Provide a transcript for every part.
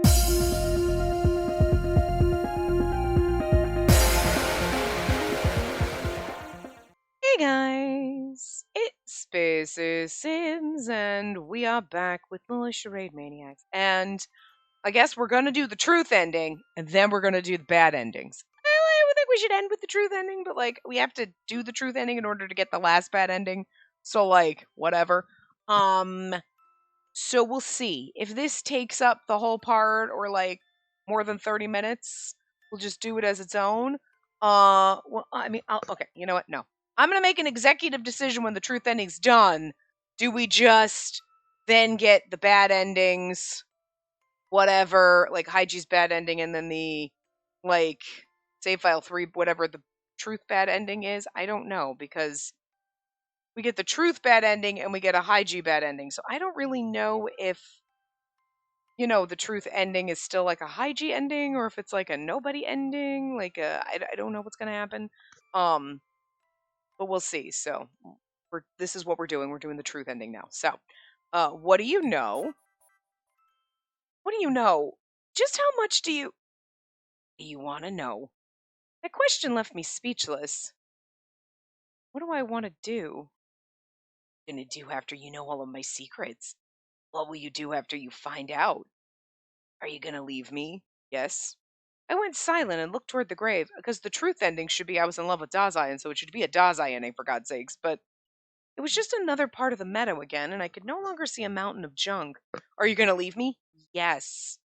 Hey guys, it's Spaces Sims, and we are back with more Charade Maniacs. And I guess we're gonna do the truth ending, and then we're gonna do the bad endings. I would think we should end with the truth ending, but we have to do the truth ending in order to get the last bad ending. So whatever. Um, so we'll see if this takes up the whole part or more than 30 minutes. We'll just do it as its own. Well, I mean, okay. You know what? No, I'm gonna make an executive decision when the truth ending's done. Do we just then get the bad endings, whatever, like Haiji's bad ending, and then the like save file 3, whatever the truth bad ending is? I don't know because we get the truth bad ending and we get a Haiji bad ending. So I don't really know if the truth ending is still like a Haiji ending or if it's like a nobody ending. I don't know what's gonna happen. Um, but we'll see. So this is what we're doing. We're doing the truth ending now. So, what do you know? What do you know? Just how much do you want to know? That question left me speechless. What do I want to do? Gonna do after you know all of my secrets? What will you do after you find out? Are you gonna leave me? Yes. I went silent and looked toward the grave, because the truth ending should be I was in love with Dazai, and so it should be a Dazai ending, for God's sakes, but it was just another part of the meadow again, and I could no longer see a mountain of junk. Are you gonna leave me? Yes.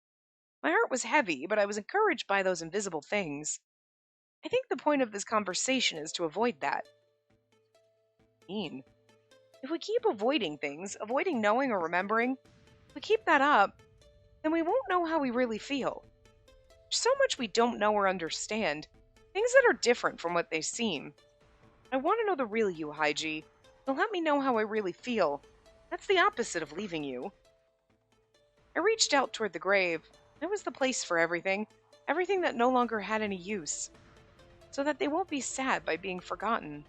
My heart was heavy, but I was encouraged by those invisible things. I think the point of this conversation is to avoid that. Mean. If we keep avoiding things, avoiding knowing or remembering, if we keep that up, then we won't know how we really feel. There's so much we don't know or understand, things that are different from what they seem. I want to know the real you, Haiji. You'll let me know how I really feel. That's the opposite of leaving you. I reached out toward the grave. It was the place for everything, everything that no longer had any use, so that they won't be sad by being forgotten.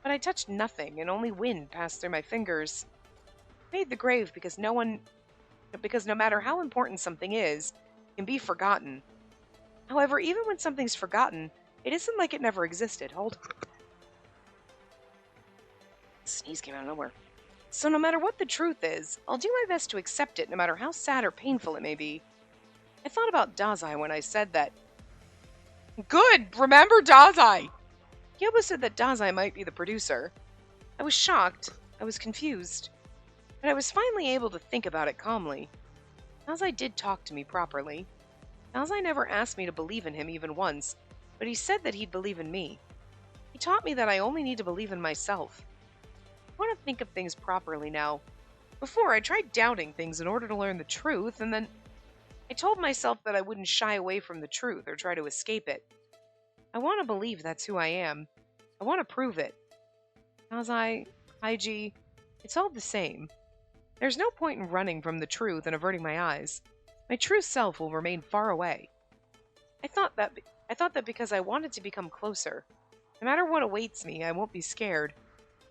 But I touched nothing, and only wind passed through my fingers. I made the grave because no matter how important something is, it can be forgotten. However, even when something's forgotten, it isn't like it never existed. Hold on. Sneeze came out of nowhere. So no matter what the truth is, I'll do my best to accept it no matter how sad or painful it may be. I thought about Dazai when I said that. Good! Remember Dazai! Kyobo said that Dazai might be the producer. I was shocked. I was confused. But I was finally able to think about it calmly. Dazai did talk to me properly. Dazai never asked me to believe in him even once, but he said that he'd believe in me. He taught me that I only need to believe in myself. I want to think of things properly now. Before, I tried doubting things in order to learn the truth, and then I told myself that I wouldn't shy away from the truth or try to escape it. I want to believe that's who I am. I want to prove it. Dazai, Haiji, it's all the same. There's no point in running from the truth and averting my eyes. My true self will remain far away. I thought that because I wanted to become closer. No matter what awaits me, I won't be scared.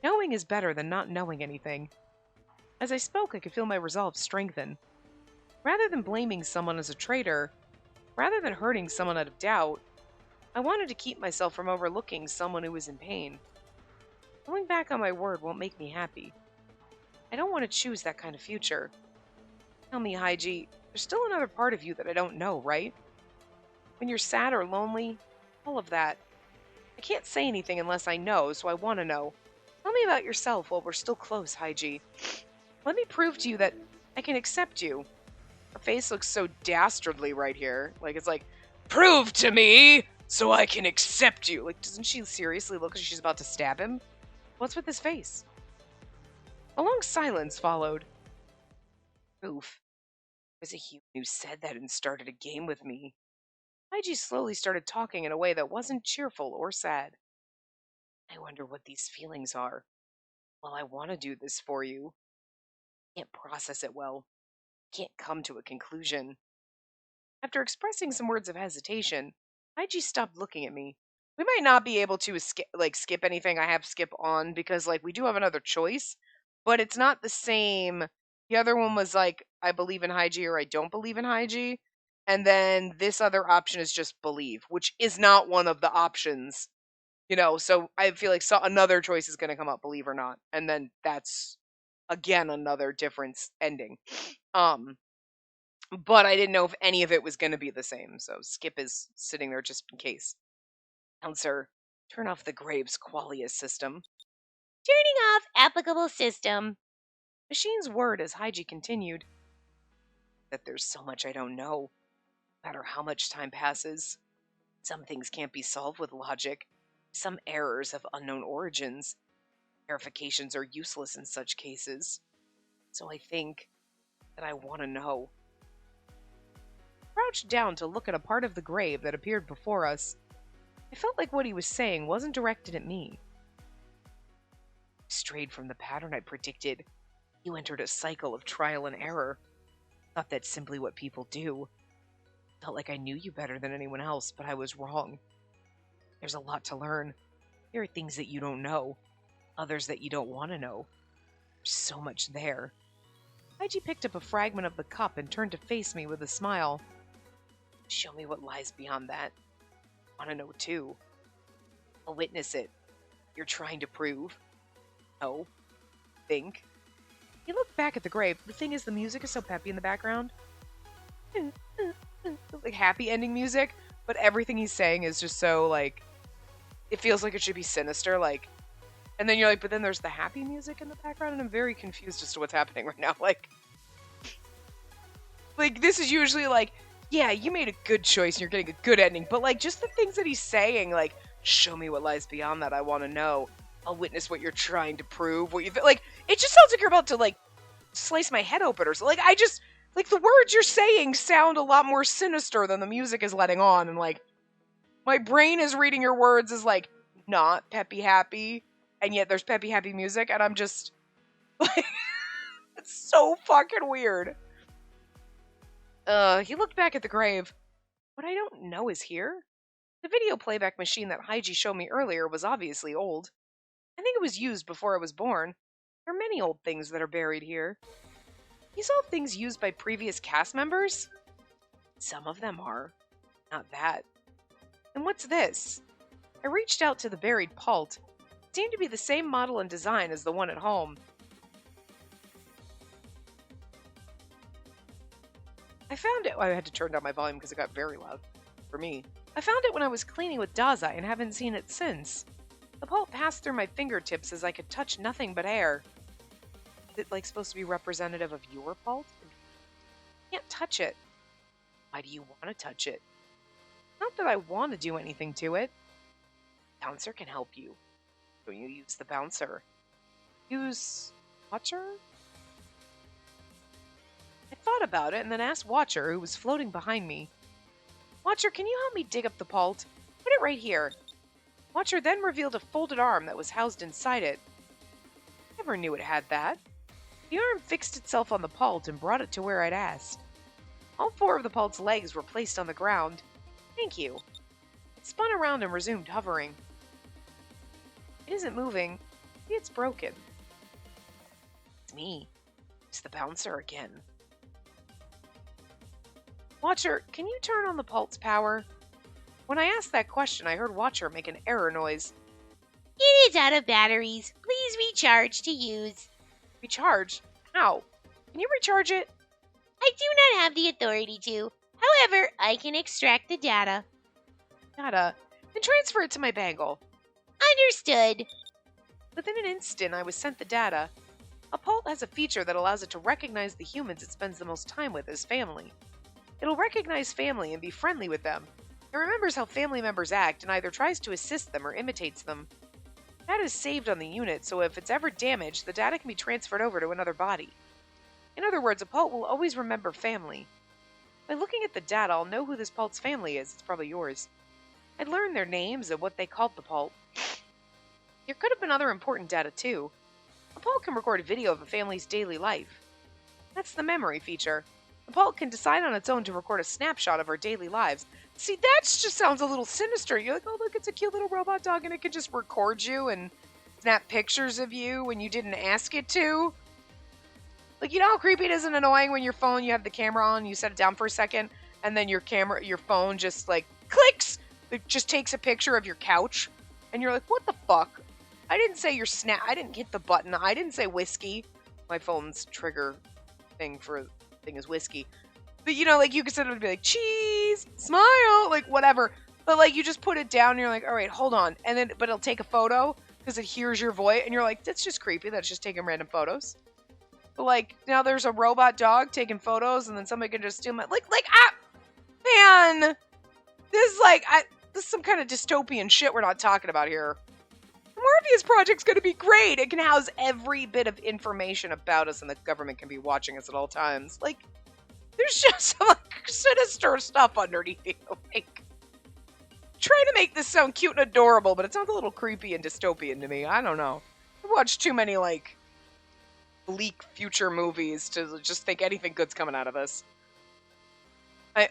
Knowing is better than not knowing anything. As I spoke, I could feel my resolve strengthen. Rather than blaming someone as a traitor, rather than hurting someone out of doubt, I wanted to keep myself from overlooking someone who was in pain. Going back on my word won't make me happy. I don't want to choose that kind of future. Tell me, Haiji, there's still another part of you that I don't know, right? When you're sad or lonely, all of that. I can't say anything unless I know, so I want to know. Tell me about yourself while we're still close, Haiji. Let me prove to you that I can accept you. Her face looks so dastardly right here. It's like, prove to me so I can accept you. Doesn't she seriously look like she's about to stab him? What's with his face? A long silence followed. Oof. There was a human who said that and started a game with me. Haiji slowly started talking in a way that wasn't cheerful or sad. I wonder what these feelings are. Well, I want to do this for you. I can't process it well. I can't come to a conclusion. After expressing some words of hesitation, Haiji stopped looking at me. We might not be able to skip anything. I have skip on because we do have another choice, but it's not the same. The other one was I believe in Haiji or I don't believe in Haiji. And then this other option is just believe, which is not one of the options, so I feel like another choice is going to come up, believe or not. And then that's, again, another difference ending. But I didn't know if any of it was going to be the same, so Skip is sitting there just in case. Bouncer, turn off the Graves Qualia system. Turning off applicable system. Machine's word as Hygie continued. That there's so much I don't know. No matter how much time passes. Some things can't be solved with logic. Some errors have unknown origins. Verifications are useless in such cases. So I think that I want to know. Crouched down to look at a part of the grave that appeared before us. I felt like what he was saying wasn't directed at me. Strayed from the pattern I predicted. You entered a cycle of trial and error. Thought that's simply what people do. Felt like I knew you better than anyone else, but I was wrong. There's a lot to learn. There are things that you don't know. Others that you don't want to know. There's so much there. Hygie picked up a fragment of the cup and turned to face me with a smile. Show me what lies beyond that. I want to know too. I'll witness it. You're trying to prove. No. Think. He looked back at the grave. The thing is, the music is so peppy in the background. Like happy ending music, but everything he's saying is just so, like, it feels like it should be sinister, like, and then you're like, but then there's the happy music in the background, and I'm very confused as to what's happening right now. Like this is usually like, yeah, you made a good choice and you're getting a good ending, but like just the things that he's saying, like, show me what lies beyond that, I want to know. I'll witness what you're trying to prove, what you like, it just sounds like you're about to, like, slice my head open or something. Like, the words you're saying sound a lot more sinister than the music is letting on, and, like, my brain is reading your words as, like, not peppy happy, and yet there's peppy happy music, and I'm just, like, it's so fucking weird. He looked back at the grave. What I don't know is here? The video playback machine that Hygie showed me earlier was obviously old. I think it was used before I was born. There are many old things that are buried here. These all things used by previous cast members? Some of them are. Not that. And what's this? I reached out to the buried pult. It seemed to be the same model and design as the one at home. I found it. I had to turn down my volume because it got very loud for me. I found it when I was cleaning with Daza and haven't seen it since. The pult passed through my fingertips as I could touch nothing but air. Is it, like, supposed to be representative of your pult? I can't touch it. Why do you want to touch it? Not that I want to do anything to it. Bouncer can help you. Don't you use the bouncer? Use Watcher? I thought about it and then asked Watcher, who was floating behind me. Watcher, can you help me dig up the pult? Put it right here. Watcher then revealed a folded arm that was housed inside it. Never knew it had that. The arm fixed itself on the pult and brought it to where I'd asked. All four of the pult's legs were placed on the ground. Thank you. It spun around and resumed hovering. It isn't moving. Maybe it's broken. It's me. It's the bouncer again. Watcher, can you turn on the pult's power? When I asked that question, I heard Watcher make an error noise. It is out of batteries. Please recharge to use. Recharge? How? Can you recharge it? I do not have the authority to. However, I can extract the data. Data? Then transfer it to my bangle. Understood. Within an instant, I was sent the data. A pult has a feature that allows it to recognize the humans it spends the most time with as family. It'll recognize family and be friendly with them. It remembers how family members act and either tries to assist them or imitates them. Data is saved on the unit, so if it's ever damaged, the data can be transferred over to another body. In other words, a pult will always remember family. By looking at the data, I'll know who this pult's family is. It's probably yours. I'd learn their names and what they called the pult. There could have been other important data, too. A pult can record a video of a family's daily life. That's the memory feature. A pult can decide on its own to record a snapshot of our daily lives. See, that just sounds a little sinister. You're like, oh, look, it's a cute little robot dog, and it can just record you and snap pictures of you when you didn't ask it to. Like, you know how creepy it is and annoying when your phone, you have the camera on, you set it down for a second, and then your phone just like clicks. It just takes a picture of your couch, and you're like, what the fuck? I didn't say I didn't hit the button. I didn't say whiskey. My phone's trigger thing is whiskey. But like you could sit and be like, cheese, smile, like whatever. But like you just put it down and you're like, all right, hold on. And then, but it'll take a photo because it hears your voice. And you're like, that's just creepy. That's just taking random photos. But like now there's a robot dog taking photos and then somebody can just steal my, man, this is some kind of dystopian shit we're not talking about here. The Morpheus Project's going to be great. It can house every bit of information about us and the government can be watching us at all times. Like, there's just some sinister stuff underneath you. Like, trying to make this sound cute and adorable, but it sounds a little creepy and dystopian to me. I don't know. I've watched too many, bleak future movies to just think anything good's coming out of this.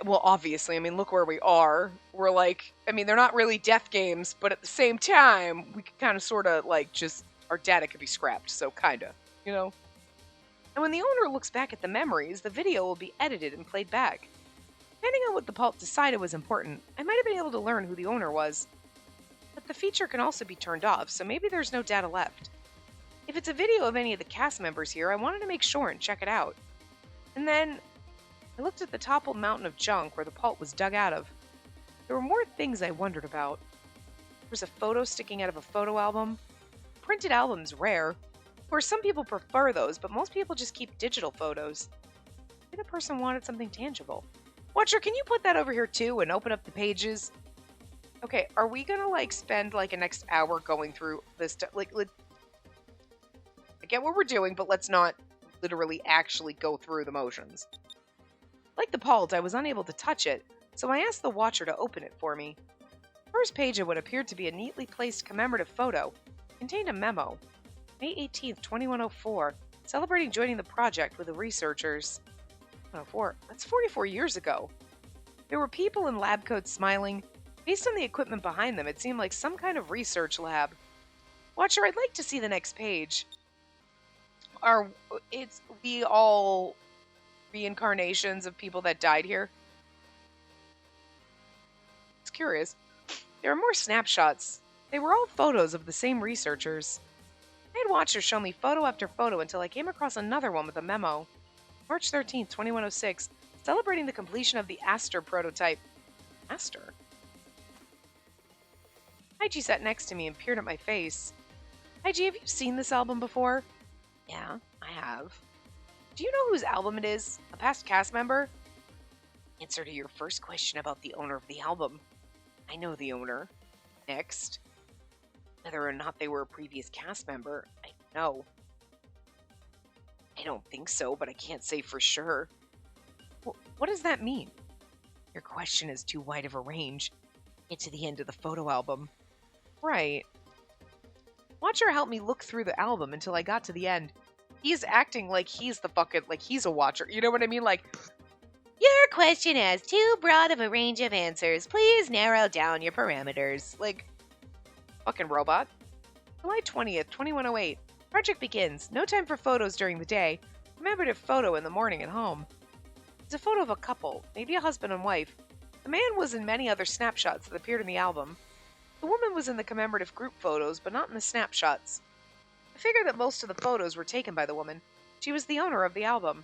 Well, obviously, look where we are. We're they're not really death games, but at the same time, we could kind of sort of, our data could be scrapped, so kinda, And when the owner looks back at the memories, the video will be edited and played back. Depending on what the pulp decided was important, I might have been able to learn who the owner was. But the feature can also be turned off, so maybe there's no data left. If it's a video of any of the cast members here, I wanted to make sure and check it out. And then I looked at the toppled mountain of junk where the pulp was dug out of. There were more things I wondered about. There was a photo sticking out of a photo album. A printed album's rare. Of course, some people prefer those, but most people just keep digital photos. Maybe the person wanted something tangible. Watcher, can you put that over here too and open up the pages? Okay, are we gonna spend a next hour going through this stuff? I get what we're doing, but let's not literally actually go through the motions. Like the pulp, I was unable to touch it, so I asked the watcher to open it for me. The first page of what appeared to be a neatly placed commemorative photo contained a memo. May 18th, 2104, celebrating joining the project with the researchers. 104, that's 44 years ago. There were people in lab coats smiling. Based on the equipment behind them, it seemed like some kind of research lab. Watcher, I'd like to see the next page. Are we all reincarnations of people that died here? It's curious. There are more snapshots. They were all photos of the same researchers. I had Watcher show me photo after photo until I came across another one with a memo. March 13th, 2106, celebrating the completion of the Aster prototype. Aster? Haiji sat next to me and peered at my face. Haiji, have you seen this album before? Yeah, I have. Do you know whose album it is? A past cast member? Answer to your first question about the owner of the album. I know the owner. Next. Whether or not they were a previous cast member, I don't know. I don't think so, but I can't say for sure. What does that mean? Your question is too wide of a range. Get to the end of the photo album. Right. Watcher helped me look through the album until I got to the end. He's acting like he's he's a watcher. You know what I mean? Your question has too broad of a range of answers. Please narrow down your parameters. Fucking robot. July 20th, 2108. Project begins. No time for photos during the day. Commemorative photo in the morning at home. It's a photo of a couple, maybe a husband and wife. The man was in many other snapshots that appeared in the album. The woman was in the commemorative group photos, but not in the snapshots. I figured that most of the photos were taken by the woman. She was the owner of the album.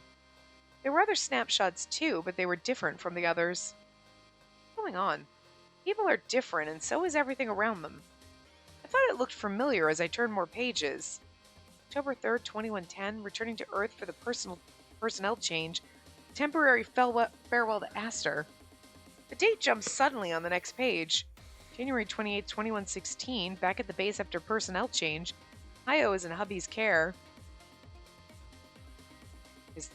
There were other snapshots too, but they were different from the others. What's going on? People are different, and so is everything around them. I thought it looked familiar as I turned more pages. October 3rd, 2110, returning to Earth for the personnel change. Temporary farewell to Aster. The date jumps suddenly on the next page. January 28th, 2116, back at the base after personnel change. Hayo is in hubby's care. It's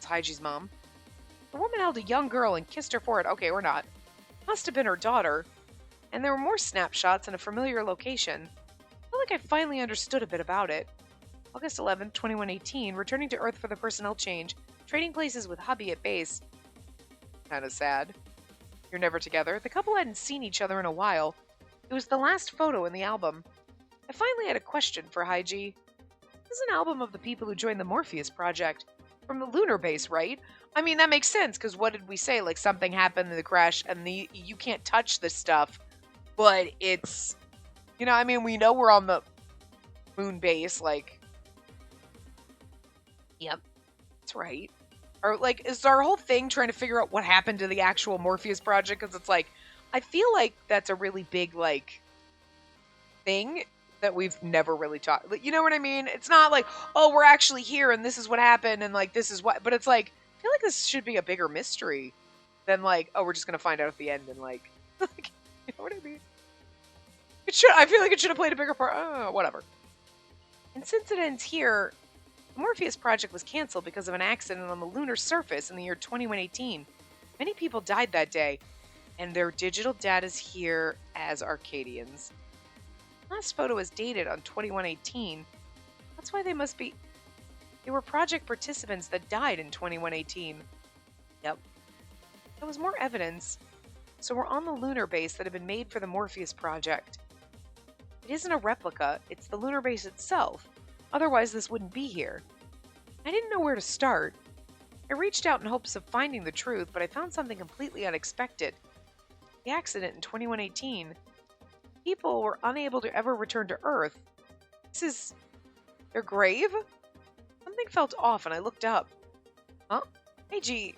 Haiji's mom. The woman held a young girl and kissed her forehead. Okay, or not. Must have been her daughter. And there were more snapshots in a familiar location. I feel like I finally understood a bit about it. August 11th, 2118, returning to Earth for the personnel change. Trading places with hubby at base. Kinda sad. You're never together. The couple hadn't seen each other in a while. It was the last photo in the album. I finally had a question for Haiji. This is an album of the people who joined the Morpheus Project. from the lunar base, right? I mean, that makes sense, because what did we say? Like, something happened in the crash, and you can't touch this stuff, but it's, I mean, we know we're on the moon base, like, Yep. that's right. Or, like, is our whole thing trying to figure out what happened to the actual Morpheus project? Because it's like, I feel like that's a really big, like, thing that we've never really talked. You know what I mean? It's not like, oh, we're actually here and this is what happened and like this is what. But it's like, I feel like this should be a bigger mystery than like, oh, we're just gonna find out at the end and like, like, you know what I mean? It should. I feel like it should have played a bigger part. Oh, whatever. And since it ends here, the Morpheus project was canceled because of an accident on the lunar surface in the year 2118. Many people died that day, and their digital data is here as Arcadians. Last photo is dated on 2118. That's why they were project participants that died in 2118. Yep. There was more evidence. So we're on the lunar base that had been made for the Morpheus project. It isn't a replica, it's the lunar base itself. Otherwise this wouldn't be here. I didn't know where to start. I reached out in hopes of finding the truth, but I found something completely unexpected. The accident in 2118. People were unable to ever return to Earth. This is their grave? Something felt off and I looked up. Huh? Haiji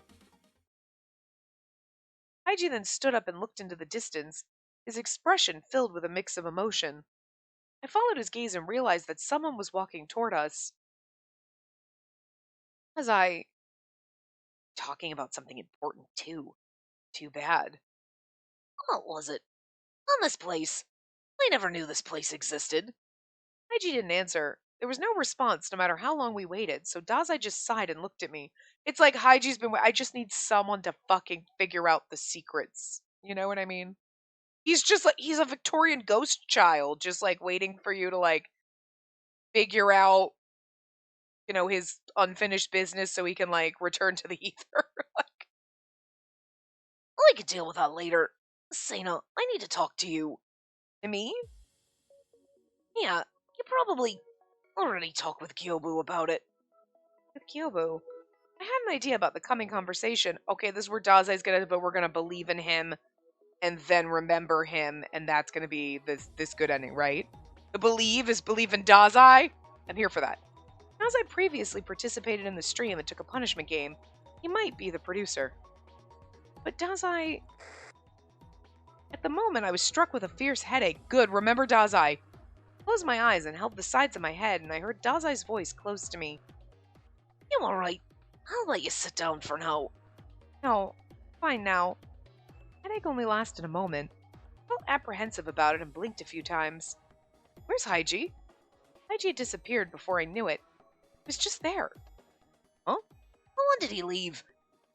then stood up and looked into the distance, his expression filled with a mix of emotion. I followed his gaze and realized that someone was walking toward us. As I... Talking about something important, too. Too bad. What was it? On this place. I never knew this place existed. Haiji didn't answer. There was no response no matter how long we waited, so Dazai just sighed and looked at me. It's like Haiji's been... I just need someone to fucking figure out the secrets. You know what I mean? He's just like... He's a Victorian ghost child, just like waiting for you to like figure out, his unfinished business so he can like return to the ether. Like, I could deal with that later. Sana, I need to talk to you. to me? Yeah, you probably already talked with Kyobu about it. With Kyobu? I had an idea about the coming conversation. Okay, this is where Dazai's but we're gonna believe in him and then remember him, and that's gonna be this good ending, right? The believe is believe in Dazai. I'm here for that. Dazai previously participated in the stream and took a punishment game. He might be the producer. But Dazai... At the moment, I was struck with a fierce headache. Good, remember Dazai. I closed my eyes and held the sides of my head, and I heard Dazai's voice close to me. You alright? I'll let you sit down for now. No, fine now. Headache only lasted a moment. I felt apprehensive about it and blinked a few times. Where's Haiji? Haiji had disappeared before I knew it. He was just there. Huh? When did he leave?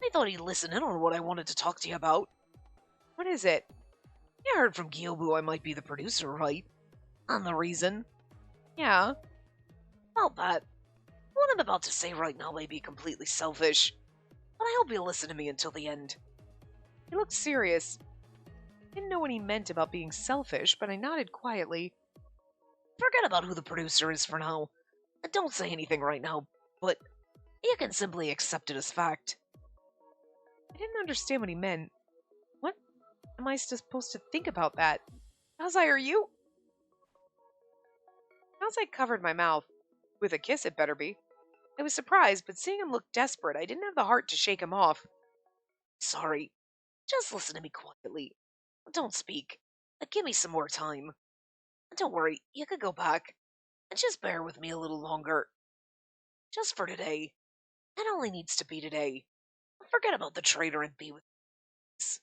I thought he'd listen in on what I wanted to talk to you about. What is it? You heard from Kyobu I might be the producer, right? And the reason? Yeah. About that. What I'm about to say right now may be completely selfish, but I hope you'll listen to me until the end. He looked serious. I didn't know what he meant about being selfish, but I nodded quietly. Forget about who the producer is for now. And don't say anything right now, but you can simply accept it as fact. I didn't understand what he meant. What am I supposed to think about that? Dazai, are you? Dazai covered my mouth. With a kiss, it better be. I was surprised, but seeing him look desperate, I didn't have the heart to shake him off. Sorry. Just listen to me quietly. Don't speak. Give me some more time. Don't worry, you could go back. And just bear with me a little longer. Just for today. It only needs to be today. Forget about the traitor and be with us.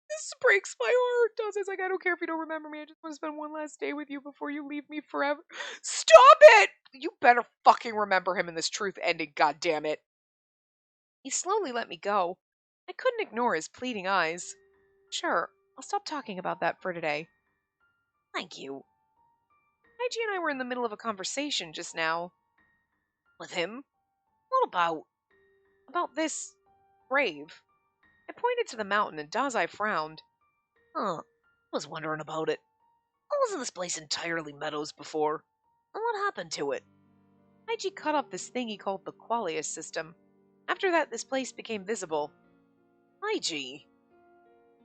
This breaks my heart. Dazai's like, I don't care if you don't remember me. I just want to spend one last day with you before you leave me forever. Stop it! You better fucking remember him in this truth ending, goddammit. He slowly let me go. I couldn't ignore his pleading eyes. Sure, I'll stop talking about that for today. Thank you. Haiji and I were in the middle of a conversation just now. With him? What about? About this grave. I pointed to the mountain and Dazai frowned. Huh. I was wondering about it. Why wasn't this place entirely meadows before? And what happened to it? IG cut off this thing he called the Qualia system. After that, this place became visible. IG.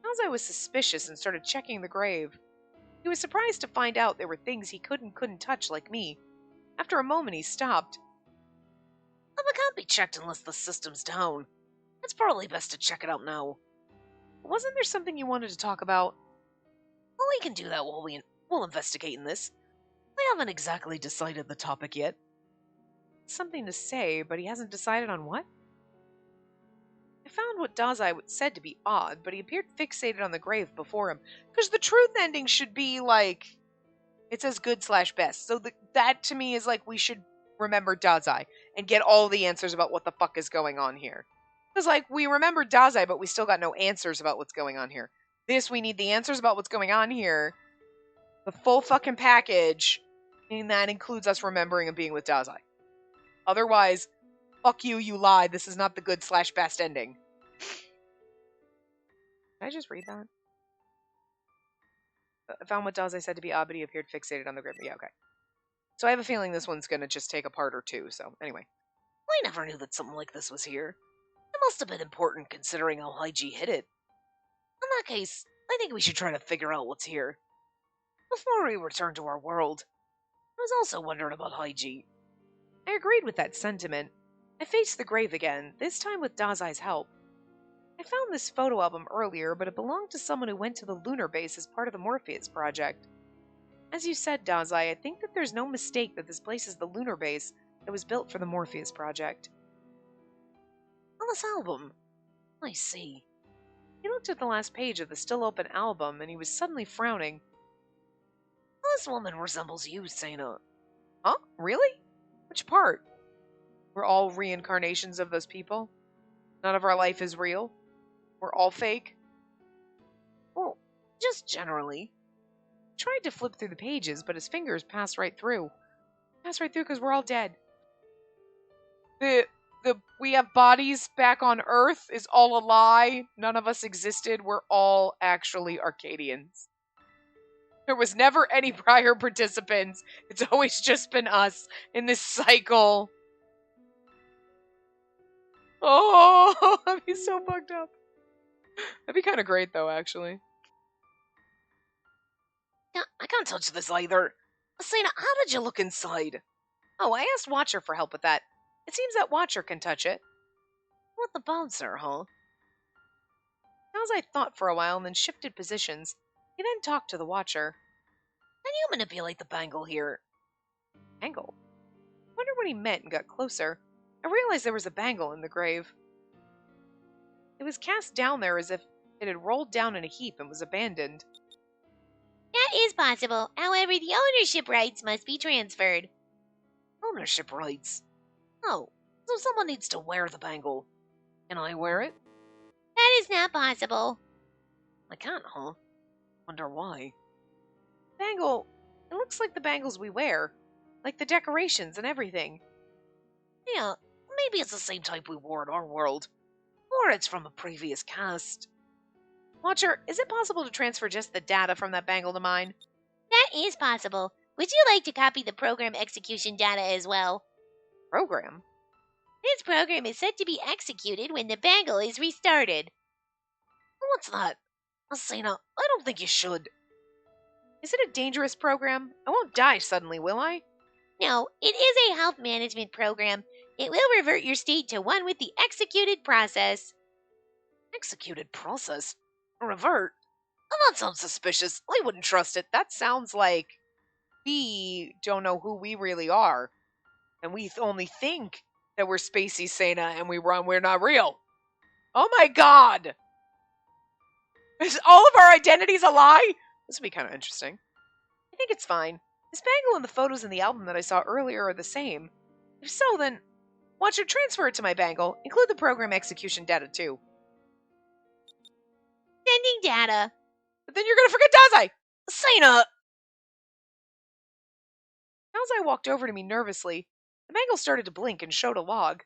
Dazai was suspicious and started checking the grave. He was surprised to find out there were things he couldn't touch like me. After a moment, he stopped. It can't be checked unless the system's down. It's probably best to check it out now. Wasn't there something you wanted to talk about? Well, we can do that while we'll investigate in this. We haven't exactly decided the topic yet. Something to say, but he hasn't decided on what? I found what Dazai said to be odd, but he appeared fixated on the grave before him. Because the truth ending should be like, it says good/best. So that to me is like, we should remember Dazai and get all the answers about what the fuck is going on here. Because like, we remember Dazai, but we still got no answers about what's going on here. This, we need the answers about what's going on here. The full fucking package. And that includes us remembering and being with Dazai. Otherwise, fuck you, you lied. This is not the good/best ending. Did I just read that? I found what Dazai said to be odd, but he appeared fixated on the grave. Yeah, okay. So I have a feeling this one's gonna just take a part or two, so anyway. I never knew that something like this was here. It must have been important considering how Haiji hid it. In that case, I think we should try to figure out what's here. Before we return to our world, I was also wondering about Haiji. I agreed with that sentiment. I faced the grave again, this time with Dazai's help. I found this photo album earlier, but it belonged to someone who went to the lunar base as part of the Morpheus project. As you said, Dazai, I think that there's no mistake that this place is the lunar base that was built for the Morpheus project. On this album? I see. He looked at the last page of the still open album, and he was suddenly frowning. This woman resembles you, Sena. Huh? Really? Which part? We're all reincarnations of those people? None of our life is real? We're all fake? Well, just generally. He tried to flip through the pages, but his fingers passed right through. Passed right through because we're all dead. We have bodies back on Earth is all a lie. None of us existed. We're all actually Arcadians. There was never any prior participants. It's always just been us in this cycle. Oh, that'd be so fucked up. That'd be kind of great, though, actually. Yeah, I can't touch this either. Sena, how did you look inside? Oh, I asked Watcher for help with that. It seems that Watcher can touch it. What the bouncer, huh? As I thought for a while and then shifted positions, he then talked to the Watcher. Can you manipulate the bangle here? Bangle? I wondered what he meant and got closer. I realized there was a bangle in the grave. It was cast down there as if it had rolled down in a heap and was abandoned. That is possible. However, the ownership rights must be transferred. Ownership rights? Oh, so someone needs to wear the bangle. Can I wear it? That is not possible. I can't, huh? Wonder why. Bangle, it looks like the bangles we wear. Like the decorations and everything. Yeah, maybe it's the same type we wore in our world. Or it's from a previous cast. Watcher, is it possible to transfer just the data from that bangle to mine? That is possible. Would you like to copy the program execution data as well? Program? This program is set to be executed when the bangle is restarted. What's that? Asena, I don't think you should. Is it a dangerous program? I won't die suddenly, will I? No, it is a health management program. It will revert your state to one with the executed process. Executed process? Revert? Oh, that sounds suspicious. I wouldn't trust it. That sounds like we don't know who we really are. And we only think that we're Spacey Sena and we're not real. Oh my god! Is all of our identities a lie? This would be kind of interesting. I think it's fine. This bangle and the photos in the album that I saw earlier are the same. If so, then Watcher, transfer it to my bangle. Include the program execution data too. Sending data. But then you're gonna forget Dazai! Sena! Dazai walked over to me nervously. The bangle started to blink and showed a log.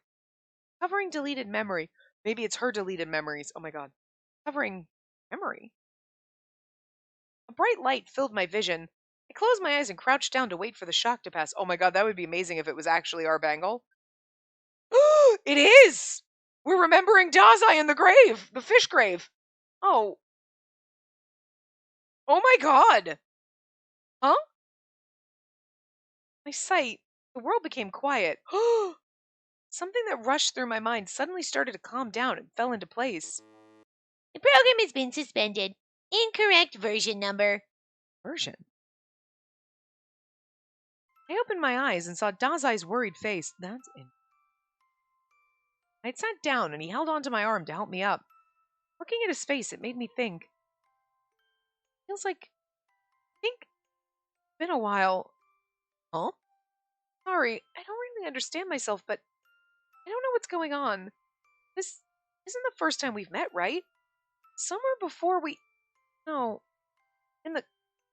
Covering deleted memory. Maybe it's her deleted memories. Oh my god. Covering memory? A bright light filled my vision. I closed my eyes and crouched down to wait for the shock to pass. Oh my god, that would be amazing if it was actually our bangle. It is! We're remembering Dazai in the grave, the fish grave. Oh. Oh my god! Huh? My sight, the world became quiet. Something that rushed through my mind suddenly started to calm down and fell into place. The program has been suspended. Incorrect version number. Version. I opened my eyes and saw Dazai's worried face. That's it. I'd sat down and he held onto my arm to help me up. Looking at his face, it made me think. Feels like. I think. It's been a while. Huh? Sorry, I don't really understand myself, but I don't know what's going on. This isn't the first time we've met, right? Somewhere before we. No. In the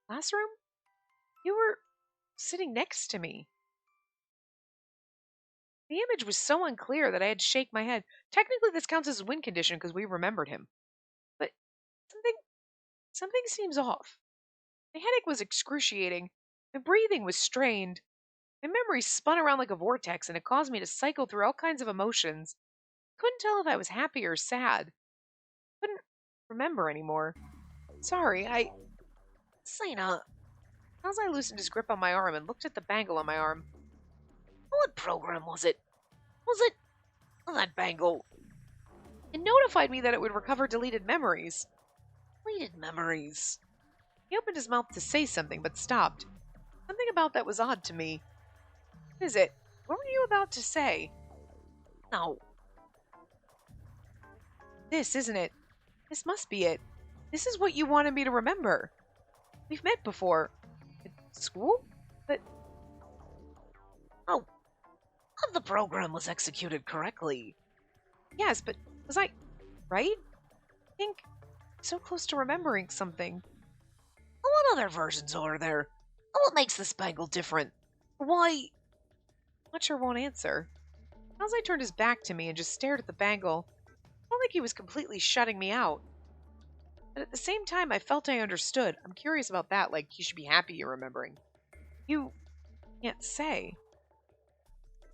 classroom? You were sitting next to me. The image was so unclear that I had to shake my head. Technically, this counts as a win condition because we remembered him. But something seems off. My headache was excruciating. My breathing was strained. My memory spun around like a vortex, and it caused me to cycle through all kinds of emotions. Couldn't tell if I was happy or sad. Couldn't remember anymore. Sorry, Sina, As I loosened his grip on my arm and looked at the bangle on my arm. what program was it? Was it that bangle? It notified me that it would recover deleted memories. Deleted memories. He opened his mouth to say something, but stopped. Something about that was odd to me. What is it? What were you about to say? No. This, isn't it? This must be it. This is what you wanted me to remember. We've met before. At school? But The program was executed correctly. yes, but was I right? I think so close to remembering something. What other versions are there? What makes this bangle different? Why? Watcher won't answer. Ozai turned his back to me and just stared at the bangle. It felt like he was completely shutting me out. But at the same time, I felt I understood. I'm curious about that, like you should be happy you're remembering. You can't say.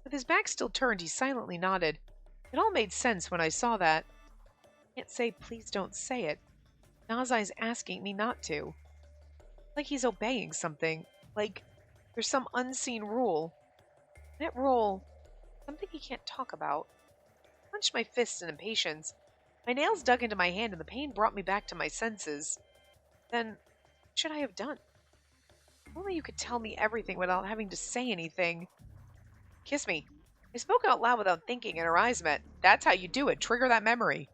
With his back still turned, he silently nodded. It all made sense when I saw that. Can't say, please don't say it. Nazai's asking me not to. Like he's obeying something. Like there's some unseen rule. That rule, something he can't talk about. I clenched my fists in impatience. My nails dug into my hand and the pain brought me back to my senses. Then, what should I have done? If only you could tell me everything without having to say anything. Kiss me. I spoke out loud without thinking and her eyes met. That's how you do it. Trigger that memory.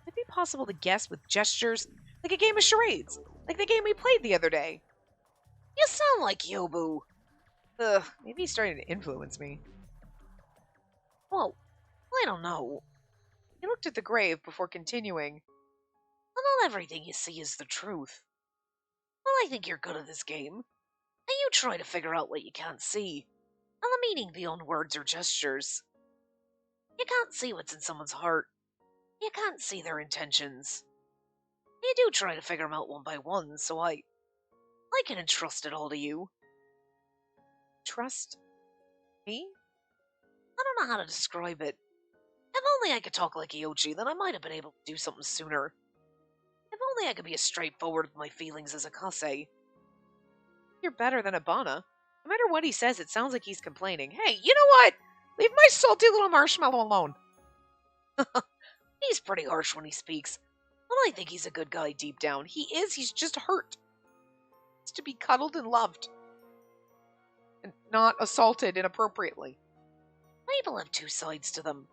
Would it be possible to guess with gestures? Like a game of charades. Like the game we played the other day. You sound like Yobu. Ugh, maybe he's starting to influence me. Well, I don't know. He looked at the grave before continuing. Not everything you see is the truth. Well, I think you're good at this game. And you try to figure out what you can't see. And the meaning beyond words or gestures. You can't see what's in someone's heart. You can't see their intentions. You do try to figure them out one by one, so I can entrust it all to you. Trust me? I don't know how to describe it. If only I could talk like Iochi, then I might have been able to do something sooner. If only I could be as straightforward with my feelings as Akase. You're better than Abana. No matter what he says, it sounds like he's complaining. Hey, you know what? Leave my salty little marshmallow alone. He's pretty harsh when he speaks, but I think he's a good guy deep down. He is, he's just hurt. He's to be cuddled and loved. And not assaulted inappropriately. People have two sides to them.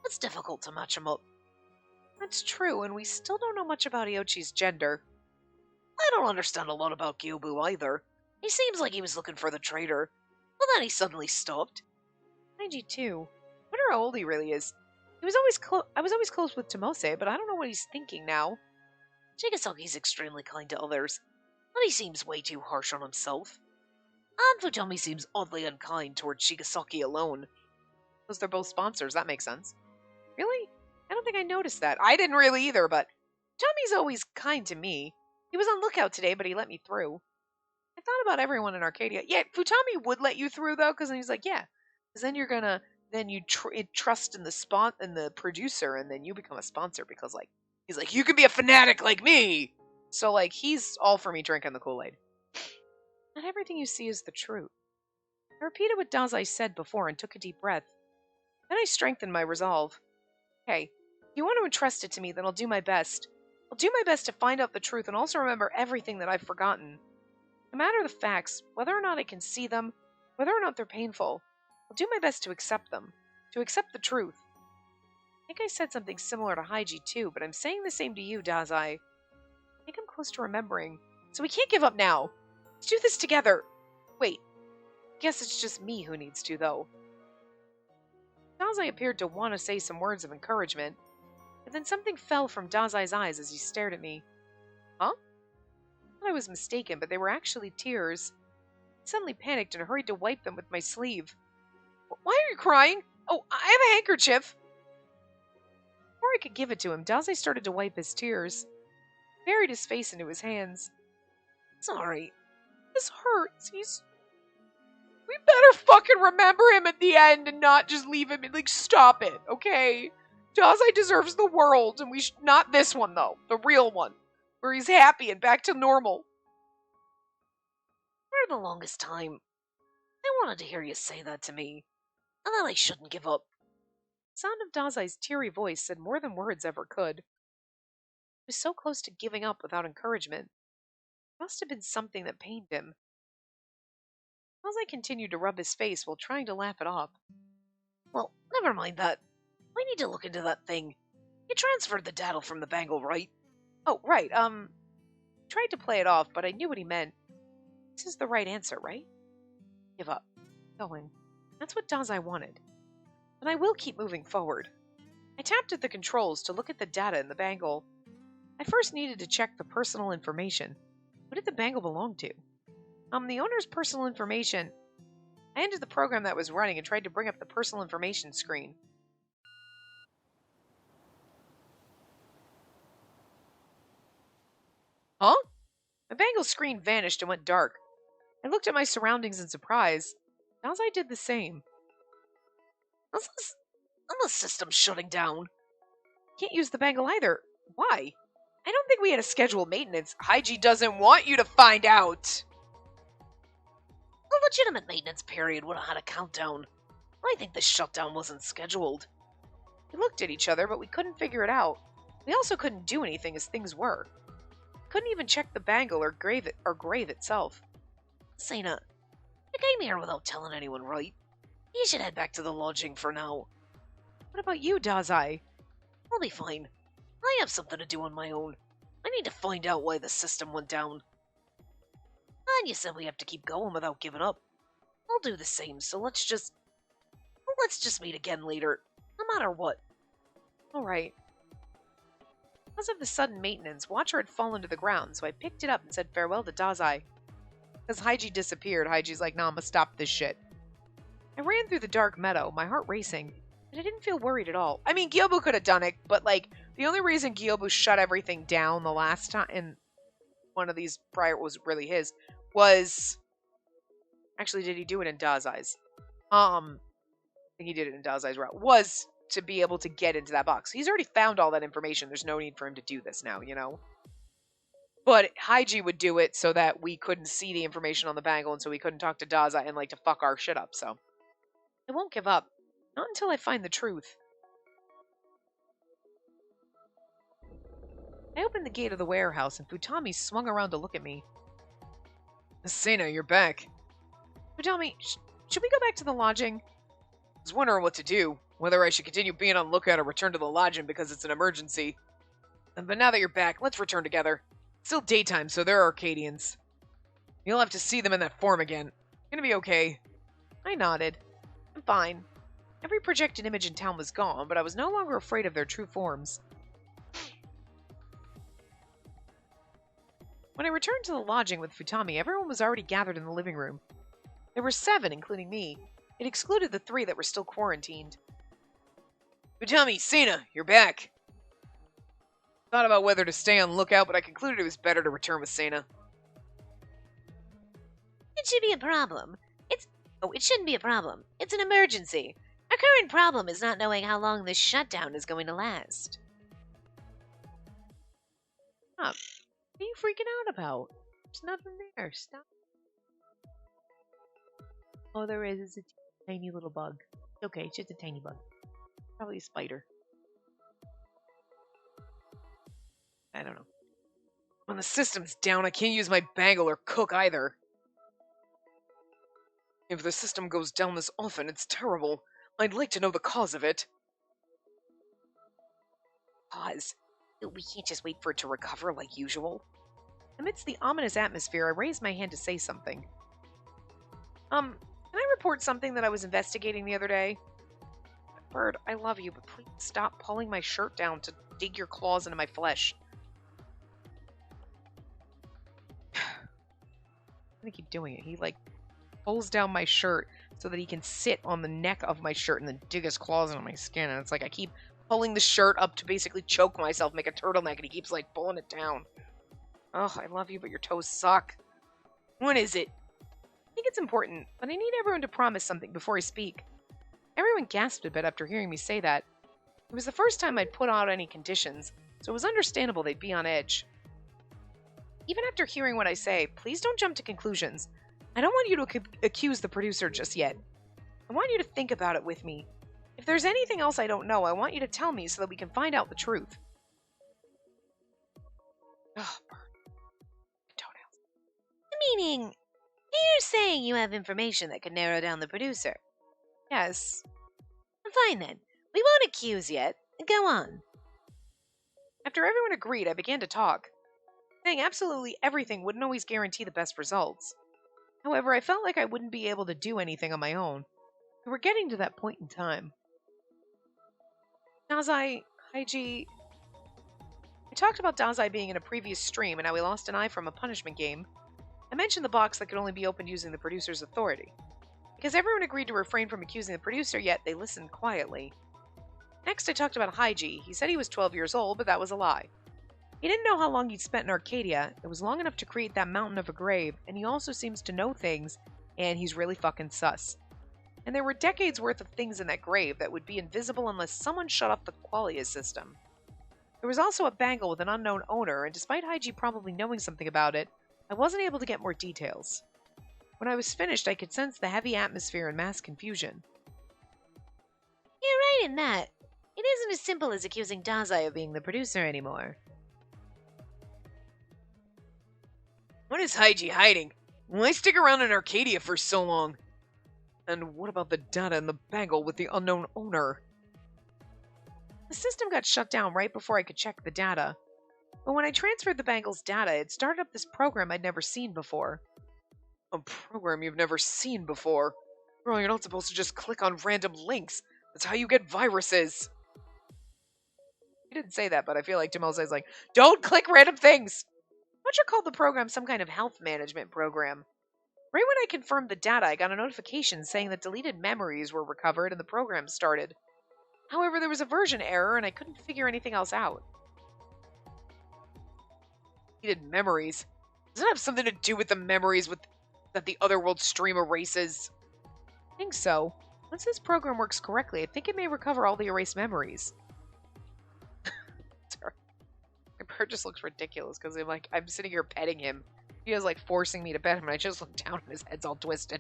It's difficult to match them up. That's true, and we still don't know much about Iochi's gender. I don't understand a lot about Gyobu either. He seems like he was looking for the traitor, but then he suddenly stopped. I do too. I wonder how old he really is. He was always I was always close with Tomose, but I don't know what he's thinking now. Shigesaki's extremely kind to others, but he seems way too harsh on himself. And Futomi seems oddly unkind towards Shigesaki alone. Because they're both sponsors, that makes sense. Really? I don't think I noticed that. I didn't really either, but Tommy's always kind to me. He was on lookout today, but he let me through. I thought about everyone in Arcadia. Yeah, Futami would let you through though, because then he's like, yeah, because then you're gonna trust in the spot and the producer, and then you become a sponsor because like he's like you can be a fanatic like me. So like he's all for me drinking the Kool-Aid. Not everything you see is the truth. I repeated what Dazai said before and took a deep breath. Then I strengthened my resolve. Okay, if you want to entrust it to me, then I'll do my best. I'll do my best to find out the truth and also remember everything that I've forgotten. No matter the facts, whether or not I can see them, whether or not they're painful, I'll do my best to accept them, to accept the truth. I think I said something similar to Haiji too, but I'm saying the same to you, Dazai. I think I'm close to remembering. So we can't give up now. Let's do this together. Wait, I guess it's just me who needs to, though. Dazai appeared to want to say some words of encouragement, but then something fell from Dazai's eyes as he stared at me. Huh? I thought I was mistaken, but they were actually tears. I suddenly panicked and hurried to wipe them with my sleeve. Why are you crying? Oh, I have a handkerchief. Before I could give it to him, Dazai started to wipe his tears. He buried his face into his hands. Sorry. This hurts. We better fucking remember him at the end and not just leave him. Like, stop it, okay? Dazai deserves the world, and not this one, though. The real one. Where he's happy and back to normal. For the longest time, I wanted to hear you say that to me, and that I shouldn't give up. The sound of Dazai's teary voice said more than words ever could. He was so close to giving up without encouragement. It must have been something that pained him. Dazai continued to rub his face while trying to laugh it off. Well, never mind that. I need to look into that thing. You transferred the data from the bangle, right? Oh, right, tried to play it off, but I knew what he meant. This is the right answer, right? Give up. Going. That's what Dazai wanted. And I will keep moving forward. I tapped at the controls to look at the data in the bangle. I first needed to check the personal information. What did the bangle belong to? The owner's personal information. I ended the program that was running and tried to bring up the personal information screen. Huh? My bangle screen vanished and went dark. I looked at my surroundings in surprise. Dazai did the same. The system's shutting down. Can't use the bangle either. Why? I don't think we had a scheduled maintenance. Haiji doesn't want you to find out. A legitimate maintenance period would have had a countdown. I think the shutdown wasn't scheduled. We looked at each other, but we couldn't figure it out. We also couldn't do anything as things were. Couldn't even check the bangle or grave itself. Sena, you came here without telling anyone, right? You should head back to the lodging for now. What about you, Dazai? I'll be fine. I have something to do on my own. I need to find out why the system went down. And you said we have to keep going without giving up. I'll do the same, so let's just meet again later, no matter what. Alright. Because of the sudden maintenance, Watcher had fallen to the ground, so I picked it up and said farewell to Dazai. As Haiji disappeared, Haiji's like, nah, I'ma stop this shit. I ran through the dark meadow, my heart racing, and I didn't feel worried at all. I mean, Gyobu could have done it, but like, the only reason Gyobu shut everything down the last time, and one of these prior was really his, was... Actually, did he do it in Dazai's? I think he did it in Dazai's route. Was to be able to get into that box. He's already found all that information. There's no need for him to do this now, you know? But Haiji would do it so that we couldn't see the information on the bangle and so we couldn't talk to Dazai and like to fuck our shit up, so. I won't give up. Not until I find the truth. I opened the gate of the warehouse and Futami swung around to look at me. Sena, you're back. Futami, should we go back to the lodging? I was wondering what to do. Whether I should continue being on lookout or return to the lodging because it's an emergency. But now that you're back, let's return together. It's still daytime, so they're Arcadians. You'll have to see them in that form again. Gonna be okay. I nodded. I'm fine. Every projected image in town was gone, but I was no longer afraid of their true forms. When I returned to the lodging with Futami, everyone was already gathered in the living room. There were 7, including me. It excluded the 3 that were still quarantined. Futami, Sena, you're back. Thought about whether to stay on lookout, but I concluded it was better to return with Sena. It should be a problem. It shouldn't be a problem. It's an emergency. Our current problem is not knowing how long this shutdown is going to last. Stop. What are you freaking out about? There's nothing there. Stop. Oh, there is. It's a tiny little bug. It's okay. It's just a tiny bug. Probably a spider. I don't know. When the system's down, I can't use my bangle or cook either. If the system goes down this often, it's terrible. I'd like to know the cause of it. Cause? We can't just wait for it to recover like usual. Amidst the ominous atmosphere, I raised my hand to say something. Can I report something that I was investigating the other day? Bird, I love you, but please stop pulling my shirt down to dig your claws into my flesh. I'm gonna keep doing it. He, pulls down my shirt so that he can sit on the neck of my shirt and then dig his claws into my skin. And it's like I keep pulling the shirt up to basically choke myself, make a turtleneck, and he keeps, pulling it down. Ugh, I love you, but your toes suck. What is it? I think it's important, but I need everyone to promise something before I speak. Everyone gasped a bit after hearing me say that. It was the first time I'd put out any conditions, so it was understandable they'd be on edge. Even after hearing what I say, please don't jump to conclusions. I don't want you to accuse the producer just yet. I want you to think about it with me. If there's anything else I don't know, I want you to tell me so that we can find out the truth. Ugh, toenails. Meaning, you're saying you have information that could narrow down the producer. Yes. Fine then. We won't accuse yet. Go on. After everyone agreed, I began to talk. Saying absolutely everything wouldn't always guarantee the best results. However, I felt like I wouldn't be able to do anything on my own. We were getting to that point in time. Dazai, Haiji... I talked about Dazai being in a previous stream and how he lost an eye from a punishment game. I mentioned the box that could only be opened using the producer's authority. Because everyone agreed to refrain from accusing the producer, yet they listened quietly. Next, I talked about Haiji. He said he was 12 years old, but that was a lie. He didn't know how long he'd spent in Arcadia. It was long enough to create that mountain of a grave, and he also seems to know things, and he's really fucking sus. And there were decades worth of things in that grave that would be invisible unless someone shut off the qualia system. There was also a bangle with an unknown owner, and despite Haiji probably knowing something about it, I wasn't able to get more details. When I was finished, I could sense the heavy atmosphere and mass confusion. You're right in that. It isn't as simple as accusing Dazai of being the producer anymore. What is Haiji hiding? Why stick around in Arcadia for so long? And what about the data in the bangle with the unknown owner? The system got shut down right before I could check the data. But when I transferred the bangle's data, it started up this program I'd never seen before. A program you've never seen before? Girl, you're not supposed to just click on random links. That's how you get viruses. He didn't say that, but I feel like Timel says, don't click random things. Roger called the program some kind of health management program. Right when I confirmed the data, I got a notification saying that deleted memories were recovered and the program started. However, there was a version error and I couldn't figure anything else out. Deleted memories? Does it have something to do with the memories that the Otherworld stream erases? I think so. Once this program works correctly, I think it may recover all the erased memories. Sorry. My bird just looks ridiculous because I'm sitting here petting him. He is forcing me to pet him, and I just look down and his head's all twisted.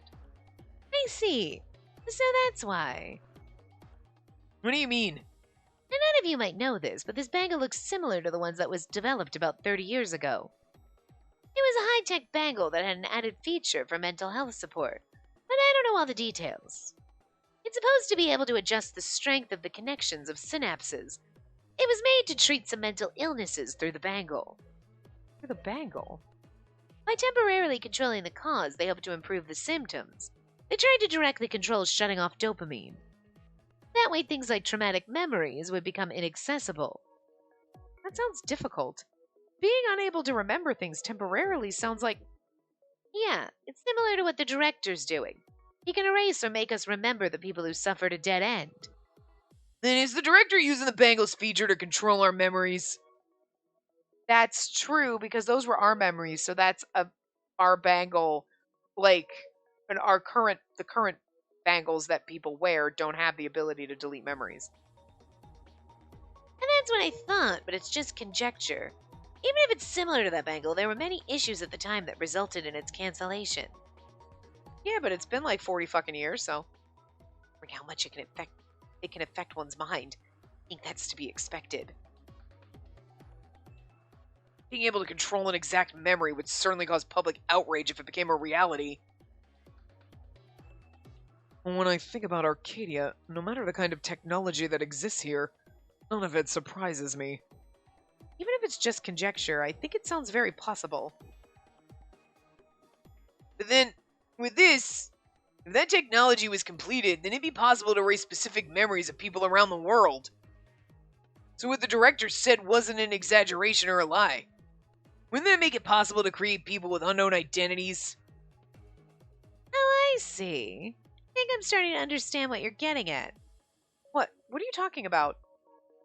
I see. So that's why. What do you mean? Now, none of you might know this, but this bangle looks similar to the ones that was developed about 30 years ago. It was a high-tech bangle that had an added feature for mental health support, but I don't know all the details. It's supposed to be able to adjust the strength of the connections of synapses. It was made to treat some mental illnesses through the bangle. Through the bangle? By temporarily controlling the cause, they hope to improve the symptoms. They tried to directly control shutting off dopamine. That way things like traumatic memories would become inaccessible. That sounds difficult. Being unable to remember things temporarily sounds like... Yeah, it's similar to what the director's doing. He can erase or make us remember the people who suffered a dead end. Then is the director using the bangles feature to control our memories? That's true, because those were our memories, so that's our bangle like the current bangles that people wear don't have the ability to delete memories. And that's what I thought, but it's just conjecture. Even if it's similar to that bangle, there were many issues at the time that resulted in its cancellation. Yeah, but it's been like 40 fucking years, so Wondering how much it can affect one's mind. I think that's to be expected. being able to control an exact memory would certainly cause public outrage if it became a reality. When I think about Arcadia, no matter the kind of technology that exists here, none of it surprises me. Even if it's just conjecture, I think it sounds very possible. But then, with this, if that technology was completed, then it'd be possible to erase specific memories of people around the world. So what the director said wasn't an exaggeration or a lie. Wouldn't that make it possible to create people with unknown identities? Oh, I see. I think I'm starting to understand what you're getting at. What? What are you talking about?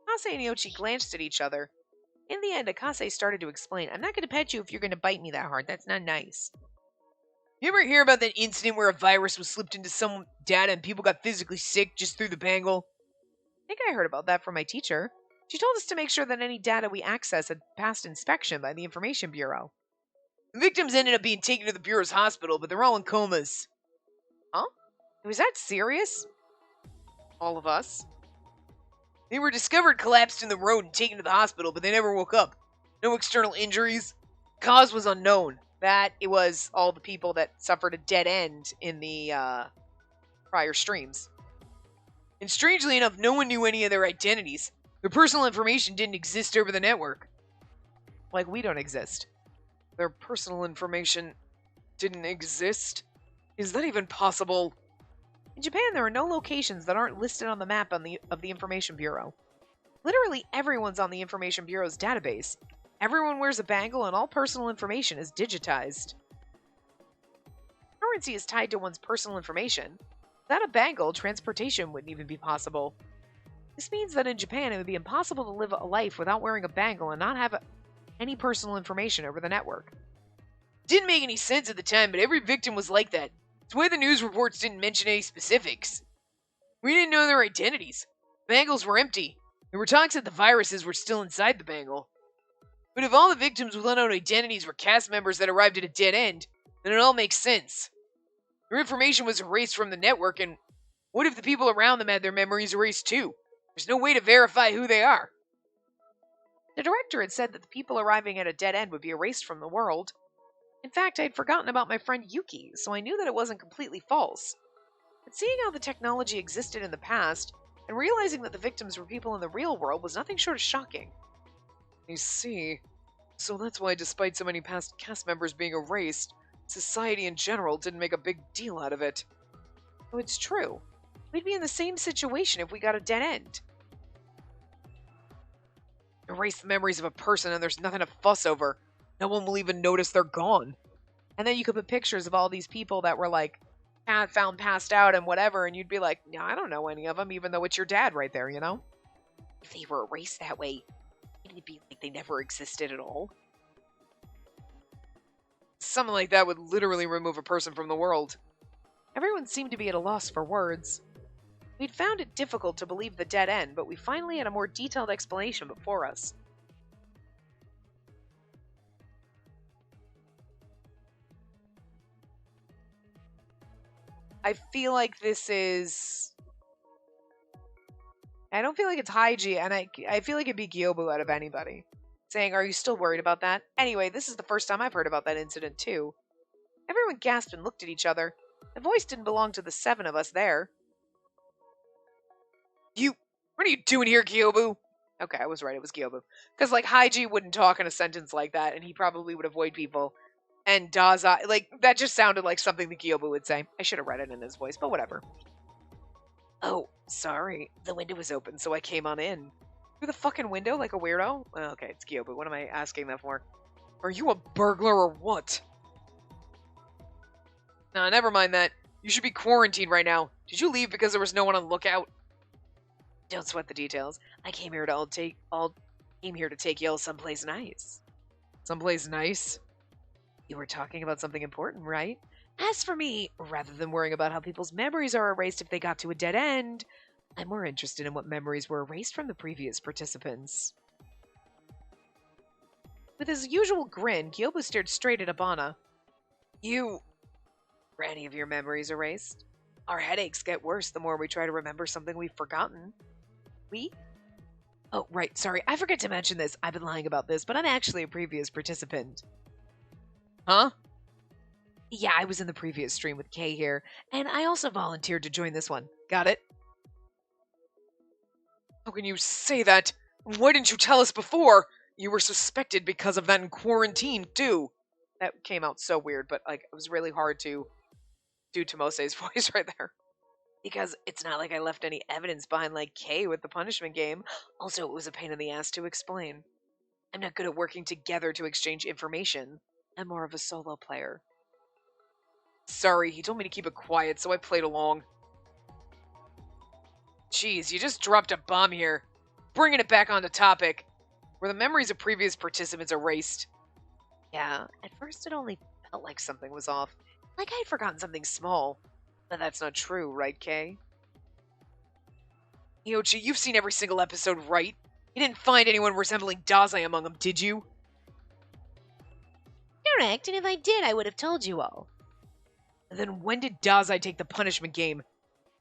Akase and Yoichi glanced at each other. In the end, Akase started to explain, I'm not going to pet you if you're going to bite me that hard. That's not nice. You ever hear about that incident where a virus was slipped into some data and people got physically sick just through the bangle? I think I heard about that from my teacher. She told us to make sure that any data we access had passed inspection by the Information Bureau. The victims ended up being taken to the Bureau's hospital, but they're all in comas. Huh? Was that serious? All of us? They were discovered collapsed in the road and taken to the hospital, but they never woke up. No external injuries. Cause was unknown. That it was all the people that suffered a dead end in the prior streams. And strangely enough, no one knew any of their identities. Their personal information didn't exist over the network. Like we don't exist. Their personal information didn't exist? Is that even possible? In Japan, there are no locations that aren't listed on the map of the Information Bureau. Literally everyone's on the Information Bureau's database. Everyone wears a bangle and all personal information is digitized. Currency is tied to one's personal information. Without a bangle, transportation wouldn't even be possible. This means that in Japan, it would be impossible to live a life without wearing a bangle and not have any personal information over the network. Didn't make any sense at the time, but every victim was like that. It's why the news reports didn't mention any specifics. We didn't know their identities. Bangles were empty. There were talks that the viruses were still inside the bangle. But if all the victims with unknown identities were cast members that arrived at a dead end, then it all makes sense. Their information was erased from the network, and what if the people around them had their memories erased too? There's no way to verify who they are. The director had said that the people arriving at a dead end would be erased from the world. In fact, I'd forgotten about my friend Yuki, so I knew that it wasn't completely false. But seeing how the technology existed in the past, and realizing that the victims were people in the real world was nothing short of shocking. I see. So that's why, despite so many past cast members being erased, society in general didn't make a big deal out of it. Oh, it's true. We'd be in the same situation if we got a dead end. Erase the memories of a person and there's nothing to fuss over. No one will even notice they're gone. And then you could put pictures of all these people that were like found passed out and whatever, and you'd be like, no, I don't know any of them, even though it's your dad right there, you know? If they were erased that way, it'd be like they never existed at all. Something like that would literally remove a person from the world. Everyone seemed to be at a loss for words. We'd found it difficult to believe the dead end, but we finally had a more detailed explanation before us. I feel like this is... I don't feel like it's Haiji, and I feel like it'd be Gyobu out of anybody. Saying, are you still worried about that? Anyway, this is the first time I've heard about that incident, too. Everyone gasped and looked at each other. The voice didn't belong to the 7 of us there. What are you doing here, Gyobu? Okay, I was right, it was Gyobu. Because, like, Haiji wouldn't talk in a sentence like that, and he probably would avoid people. And Daza, like, that just sounded like something that Gyobu would say. I should have read it in his voice, but whatever. Oh, sorry. The window was open, so I came on in. Through the fucking window like a weirdo? Okay, it's Gyobu. What am I asking that for? Are you a burglar or what? Nah, never mind that. You should be quarantined right now. Did you leave because there was no one on lookout? Don't sweat the details. I came here to take y'all someplace nice. Someplace nice? You were talking about something important, right? As for me, rather than worrying about how people's memories are erased if they got to a dead end, I'm more interested in what memories were erased from the previous participants. With his usual grin, Gyobu stared straight at Abana. Were any of your memories erased? Our headaches get worse the more we try to remember something we've forgotten. We? Oh, right, sorry, I forgot to mention this. I've been lying about this, but I'm actually a previous participant. Huh? Yeah, I was in the previous stream with Kay here, and I also volunteered to join this one. Got it? How can you say that? Why didn't you tell us before? You were suspected because of that in quarantine, too. That came out so weird, but like it was really hard to do Tomose's voice right there. Because it's not like I left any evidence behind like Kay with the punishment game. Also, it was a pain in the ass to explain. I'm not good at working together to exchange information. I'm more of a solo player. Sorry, he told me to keep it quiet, so I played along. Jeez, you just dropped a bomb here. Bringing it back onto topic. Were the memories of previous participants erased? Yeah, at first it only felt like something was off. Like I'd forgotten something small. But that's not true, right, Kay? Yoshi, you've seen every single episode, right? You didn't find anyone resembling Dazai among them, did you? Correct, and if I did, I would have told you all. Then when did Dazai take the punishment game?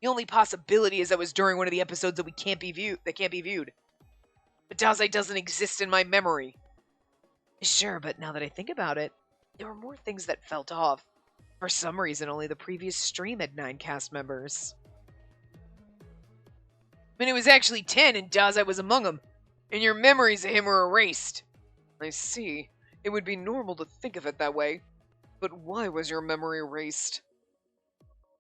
The only possibility is that was during one of the episodes that can't be viewed. But Dazai doesn't exist in my memory. Sure, but now that I think about it, there were more things that felt off. For some reason, only the previous stream had 9 cast members. I mean, it was actually 10, and Dazai was among them. And your memories of him were erased. I see. It would be normal to think of it that way. But why was your memory erased?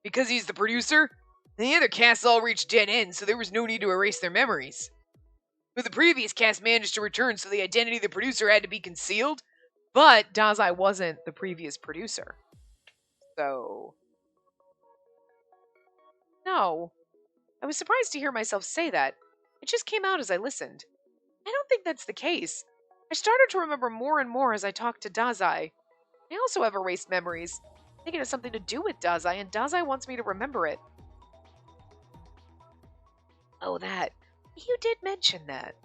Because he's the producer? The other casts all reached dead ends, so there was no need to erase their memories. But the previous cast managed to return, so the identity of the producer had to be concealed. But Dazai wasn't the previous producer. So... No. I was surprised to hear myself say that. It just came out as I listened. I don't think that's the case. I started to remember more and more as I talked to Dazai. I also have erased memories. I think it has something to do with Dazai, and Dazai wants me to remember it. Oh, that. You did mention that.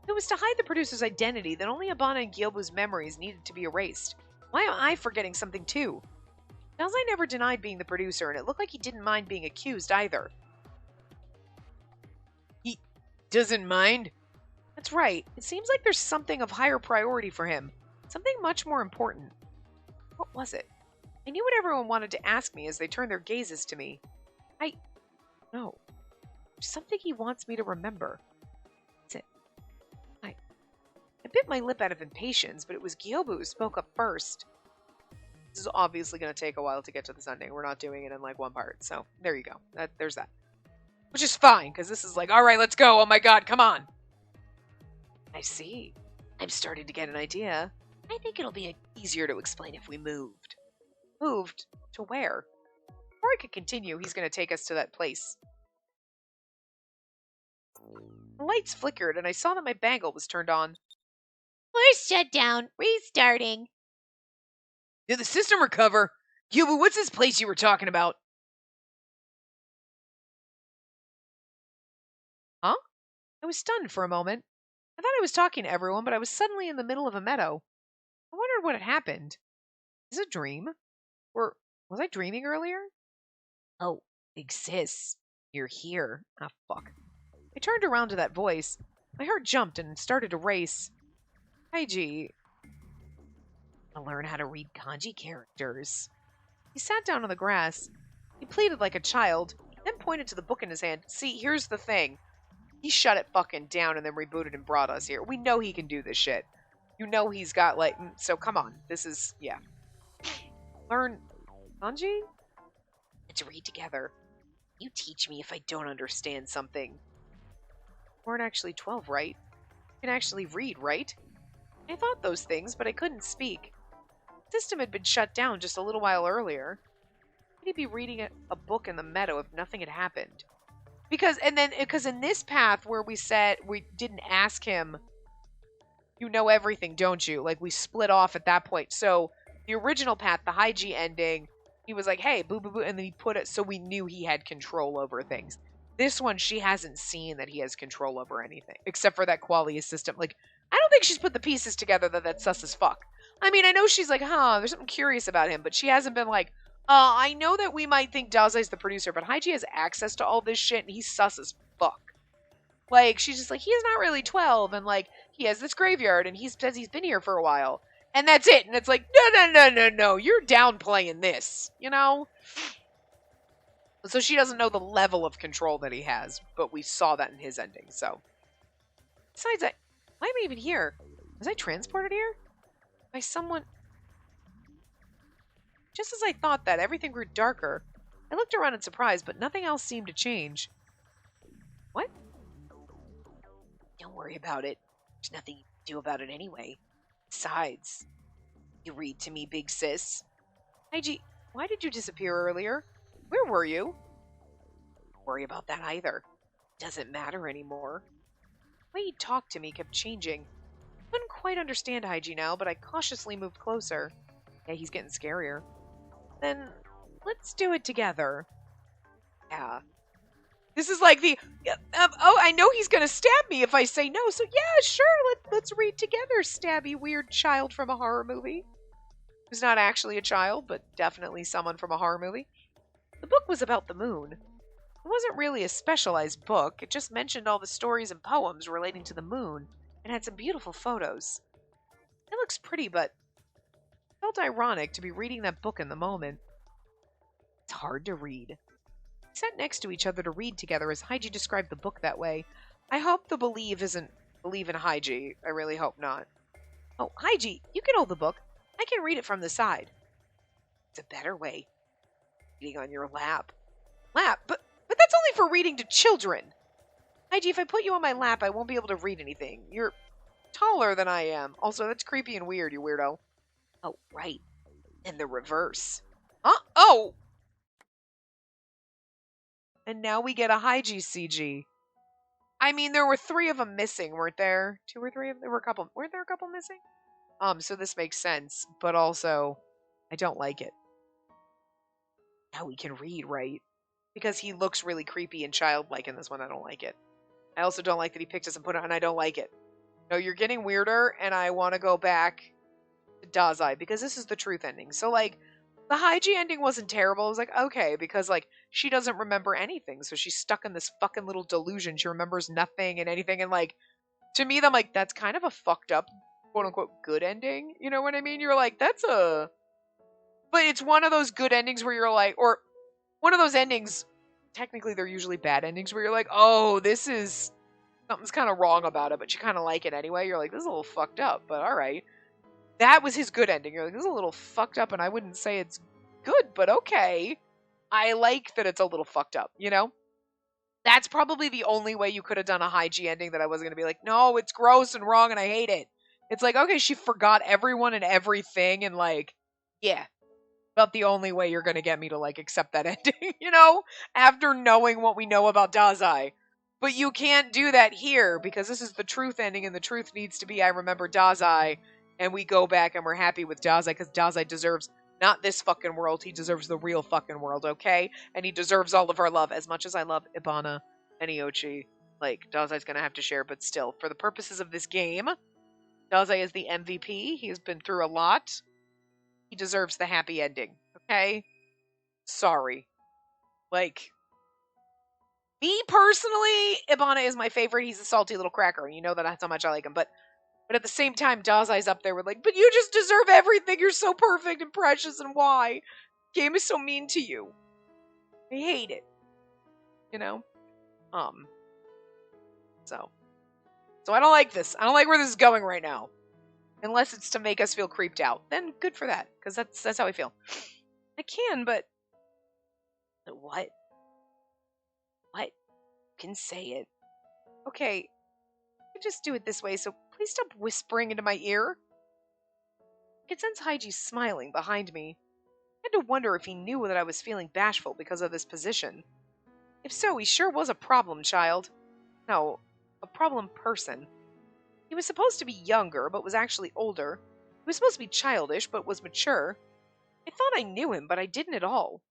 If it was to hide the producer's identity, then only Abana and Gyobu's memories needed to be erased. Why am I forgetting something too? Dazai never denied being the producer, and it looked like he didn't mind being accused either. He doesn't mind? That's right. It seems like there's something of higher priority for him. Something much more important. What was it? I knew what everyone wanted to ask me as they turned their gazes to me. No. There's something he wants me to remember. What's it? I bit my lip out of impatience, but it was Gyobu who spoke up first. This is obviously going to take a while to get to this ending. We're not doing it in like one part. So there you go. There's that. Which is fine, because this is like, alright, let's go. Oh my god, come on. I see. I'm starting to get an idea. I think it'll be easier to explain if we moved. Moved? To where? Before I could continue, he's going to take us to that place. The lights flickered, and I saw that my bangle was turned on. Force shutdown. Restarting. Did the system recover? Yubu, what's this place you were talking about? Huh? I was stunned for a moment. I thought I was talking to everyone, but I was suddenly in the middle of a meadow. I wondered what had happened. Is it a dream? Or was I dreaming earlier? Oh, exists. You're here. Ah, fuck. I turned around to that voice. My heart jumped and started to race. Kaiji. I learn how to read kanji characters. He sat down on the grass. He pleaded like a child, then pointed to the book in his hand. See, here's the thing. He shut it fucking down and then rebooted and brought us here. We know he can do this shit. You know he's got, like... So, come on. This is... Yeah. Learn... kanji? Let's read together. You teach me if I don't understand something. We weren't actually 12, right? You can actually read, right? I thought those things, but I couldn't speak. The system had been shut down just a little while earlier. Could he be reading a book in the meadow if nothing had happened? Because in this path where we said we didn't ask him, you know everything, don't you? Like, we split off at that point. So, the original path, the Haiji ending, He was like, hey, boo, boo, boo. And then he put it so we knew he had control over things. This one, she hasn't seen that he has control over anything, except for that quality assistant. Like, I don't think she's put the pieces together that that's sus as fuck. I mean, I know she's like, there's something curious about him, but she hasn't been like, I know that we might think Dazai's the producer, but Haiji has access to all this shit, and he's sus as fuck. Like, she's just like, he's not really 12, and like, he has this graveyard, and he says he's been here for a while. And that's it. And it's like, no, you're downplaying this, you know? So she doesn't know the level of control that he has, but we saw that in his ending, so. Besides, why am I even here? Was I transported here? By someone? Just as I thought that, everything grew darker. I looked around in surprise, but nothing else seemed to change. What? Don't worry about it. There's nothing you can do about it anyway. Besides, you read to me, big sis. Haiji, why did you disappear earlier? Where were you? Don't worry about that either. Doesn't matter anymore. The way he talked to me kept changing. I couldn't quite understand Haiji now, but I cautiously moved closer. Yeah, he's getting scarier. Then, let's do it together. Yeah. This is like I know he's gonna stab me if I say no, so yeah, sure, let's read together, stabby weird child from a horror movie. Who's not actually a child, but definitely someone from a horror movie. The book was about the moon. It wasn't really a specialized book, it just mentioned all the stories and poems relating to the moon, and had some beautiful photos. It looks pretty, but it felt ironic to be reading that book in the moment. It's hard to read. We sat next to each other to read together as Haiji described the book that way. I hope the believe isn't believe in Haiji. I really hope not. Oh, Haiji, you can hold the book. I can read it from the side. It's a better way. Reading on your lap. Lap? But that's only for reading to children. Haiji, if I put you on my lap, I won't be able to read anything. You're taller than I am. Also, that's creepy and weird, you weirdo. Oh, right. And the reverse. Huh? Oh! And now we get a Haiji CG. I mean, there were 3 of them missing, weren't there? 2 or 3 of them? There were a couple. Weren't there a couple missing? So this makes sense, but also, I don't like it. Now he can read, right? Because he looks really creepy and childlike in this one. I don't like it. I also don't like that he picked us and put it on. I don't like it. No, you're getting weirder, and I want to go back to Dazai, because this is the truth ending. So, like, the Haiji ending wasn't terrible. It was like, okay, because, like, she doesn't remember anything, so she's stuck in this fucking little delusion. She remembers nothing and anything, and, like, to me, I'm like, that's kind of a fucked up, quote-unquote, good ending. You know what I mean? You're like, that's a... But it's one of those good endings where you're like, or one of those endings, technically they're usually bad endings, where you're like, oh, this is, something's kind of wrong about it, but you kind of like it anyway. You're like, this is a little fucked up, but alright. That was his good ending. You're like, this is a little fucked up, and I wouldn't say it's good, but okay. I like that it's a little fucked up, you know? That's probably the only way you could have done a Haiji ending that I wasn't going to be like, no, it's gross and wrong and I hate it. It's like, okay, she forgot everyone and everything, and like, yeah. About the only way you're going to get me to like accept that ending, you know? After knowing what we know about Dazai. But you can't do that here, because this is the truth ending, and the truth needs to be, I remember Dazai, and we go back and we're happy with Dazai, because Dazai deserves not this fucking world, he deserves the real fucking world, okay? And he deserves all of our love, as much as I love Ibana and Iochi. Like, Dazai's gonna have to share, but still, for the purposes of this game, Dazai is the MVP, he has been through a lot, he deserves the happy ending, okay? Sorry. Like, me personally, Ibana is my favorite, he's a salty little cracker, and you know that's how much I like him, but at the same time, Dazai's up there with like, but you just deserve everything. You're so perfect and precious, and why? Game is so mean to you. I hate it. You know? So I don't like this. I don't like where this is going right now. Unless it's to make us feel creeped out. Then good for that. Because that's how I feel. I can, but... What? What? You can say it. Okay. I can just do it this way, so please stop whispering into my ear. I could sense Haiji's smiling behind me. I had to wonder if he knew that I was feeling bashful because of this position. If so, he sure was a problem child. No, a problem person. He was supposed to be younger, but was actually older. He was supposed to be childish, but was mature. I thought I knew him, but I didn't at all.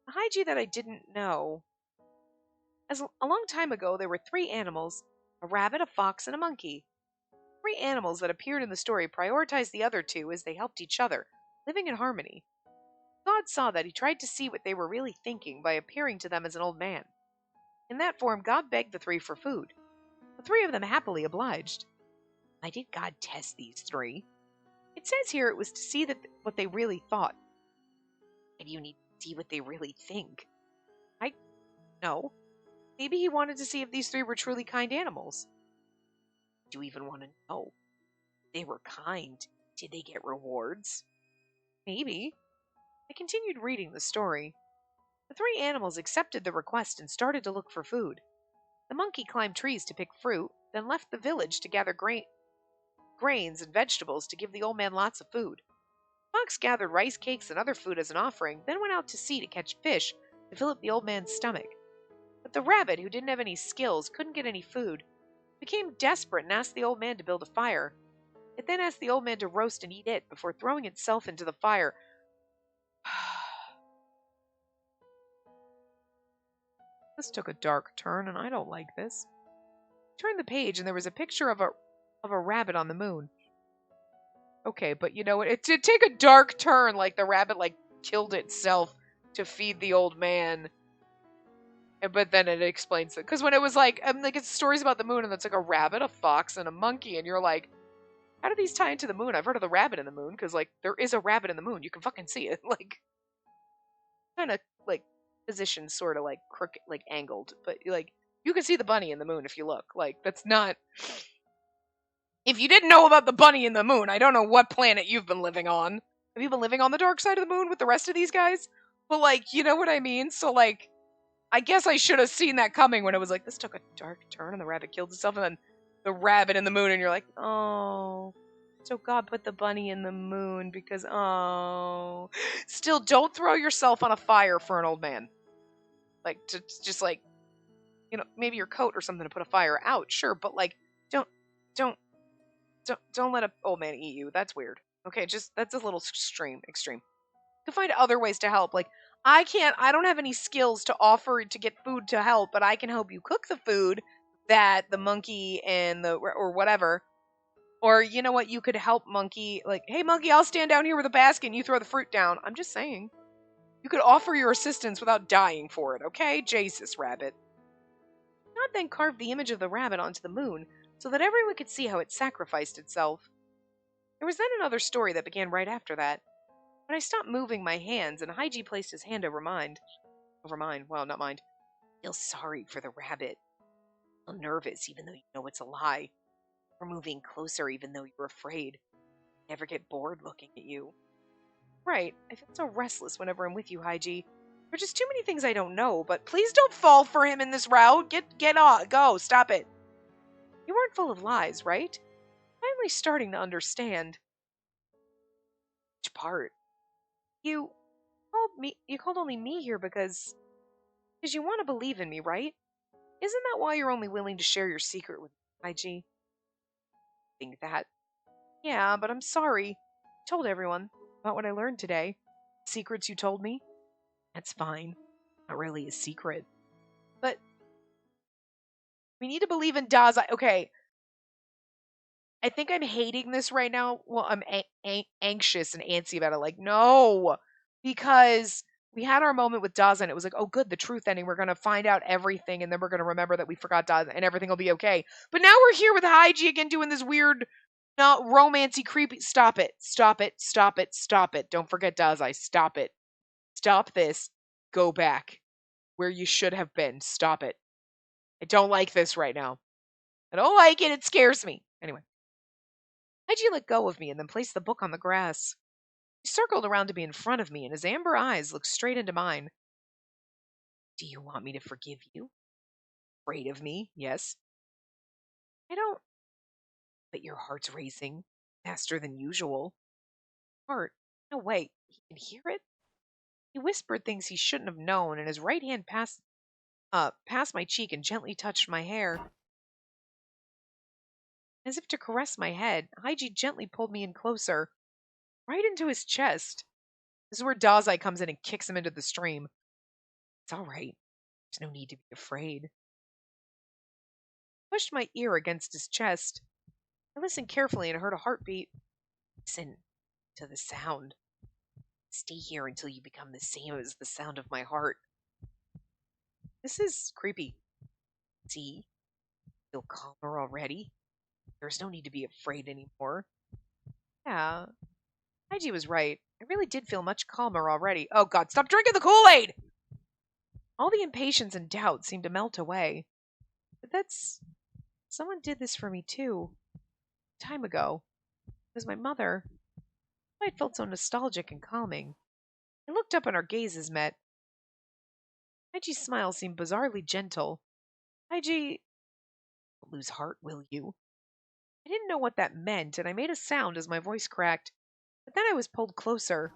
The Haiji that I didn't know. A long time ago, there were three animals, a rabbit, a fox, and a monkey. Three animals that appeared in the story prioritized the other two as they helped each other, living in harmony. God saw that he tried to see what they were really thinking by appearing to them as an old man. In that form, God begged the three for food. The three of them happily obliged. Why did God test these three? It says here it was to see what they really thought. Why do you need to see what they really think? I know. Maybe he wanted to see if these three were truly kind animals. Do you even want to know? They were kind. Did they get rewards? Maybe. I continued reading the story. The three animals accepted the request and started to look for food. The monkey climbed trees to pick fruit, then left the village to gather grains and vegetables to give the old man lots of food. The fox gathered rice cakes and other food as an offering, then went out to sea to catch fish to fill up the old man's stomach. But the rabbit, who didn't have any skills, couldn't get any food, became desperate and asked the old man to build a fire. It then asked the old man to roast and eat it before throwing itself into the fire. This took a dark turn, and I don't like this. I turned the page, and there was a picture of a rabbit on the moon. Okay, but you know what? It did take a dark turn, like the rabbit killed itself to feed the old man. But then it explains it, because when it was it's stories about the moon, and it's like a rabbit, a fox, and a monkey, and you're like, how do these tie into the moon? I've heard of the rabbit in the moon, because there is a rabbit in the moon. You can fucking see it, kind of position sort of crooked, angled, but you can see the bunny in the moon if you look. That's not. If you didn't know about the bunny in the moon, I don't know what planet you've been living on. Have you been living on the dark side of the moon with the rest of these guys? But you know what I mean? So I guess I should have seen that coming when it was this took a dark turn and the rabbit killed itself, and then the rabbit in the moon, and you're like, oh. So God put the bunny in the moon because, oh. Still, don't throw yourself on a fire for an old man. To just maybe your coat or something to put a fire out, sure, but don't let an old man eat you. That's weird. Okay, that's a little extreme. You can find other ways to help. I don't have any skills to offer to get food to help, but I can help you cook the food that the monkey and or whatever. Or you know what, you could help monkey, hey monkey, I'll stand down here with a basket and you throw the fruit down. I'm just saying. You could offer your assistance without dying for it, okay? Jesus, rabbit. God then carved the image of the rabbit onto the moon so that everyone could see how it sacrificed itself. There was then another story that began right after that. When I stopped moving my hands and Haiji placed his hand over mine, well, not mine, I feel sorry for the rabbit. I feel nervous even though you know it's a lie. Or moving closer even though you're afraid. I never get bored looking at you. Right, I feel so restless whenever I'm with you, Haiji. There are just too many things I don't know, but please don't fall for him in this route. Get off, go, stop it. You weren't full of lies, right? Finally starting to understand. Which part? You called only me here because you want to believe in me, right? Isn't that why you're only willing to share your secret with me, Haiji? I think that. Yeah, but I'm sorry. I told everyone about what I learned today. Secrets you told me? That's fine. Not really a secret. But we need to believe in Dazai. Okay. I think I'm hating this right now. Well, I'm anxious and antsy about it. No. Because we had our moment with Daza and it was oh good, the truth ending. We're going to find out everything and then we're going to remember that we forgot Daza and everything will be okay. But now we're here with Haiji again doing this weird, not romancy, creepy. Stop it. Stop it. Stop it. Stop it. Don't forget Dazai. Stop it. Stop this. Go back where you should have been. Stop it. I don't like this right now. I don't like it. It scares me. Anyway. Haiji let go of me and then placed the book on the grass. He circled around to be in front of me, and his amber eyes looked straight into mine. Do you want me to forgive you? Afraid of me? Yes. I don't. But your heart's racing faster than usual. Heart? No, wait. He can hear it? He whispered things he shouldn't have known, and his right hand passed my cheek and gently touched my hair. As if to caress my head, Haiji gently pulled me in closer, right into his chest. This is where Dazai comes in and kicks him into the stream. It's all right. There's no need to be afraid. I pushed my ear against his chest. I listened carefully and heard a heartbeat. Listen to the sound. Stay here until you become the same as the sound of my heart. This is creepy. See? Feel calmer already? There's no need to be afraid anymore. Yeah, Haiji was right. I really did feel much calmer already. Oh god, stop drinking the Kool-Aid! All the impatience and doubt seemed to melt away. But that's... Someone did this for me too. Time ago. It was my mother. I felt so nostalgic and calming. I looked up and our gazes met. Haiji's smile seemed bizarrely gentle. Haiji... Don't lose heart, will you? I didn't know what that meant, and I made a sound as my voice cracked. But then I was pulled closer.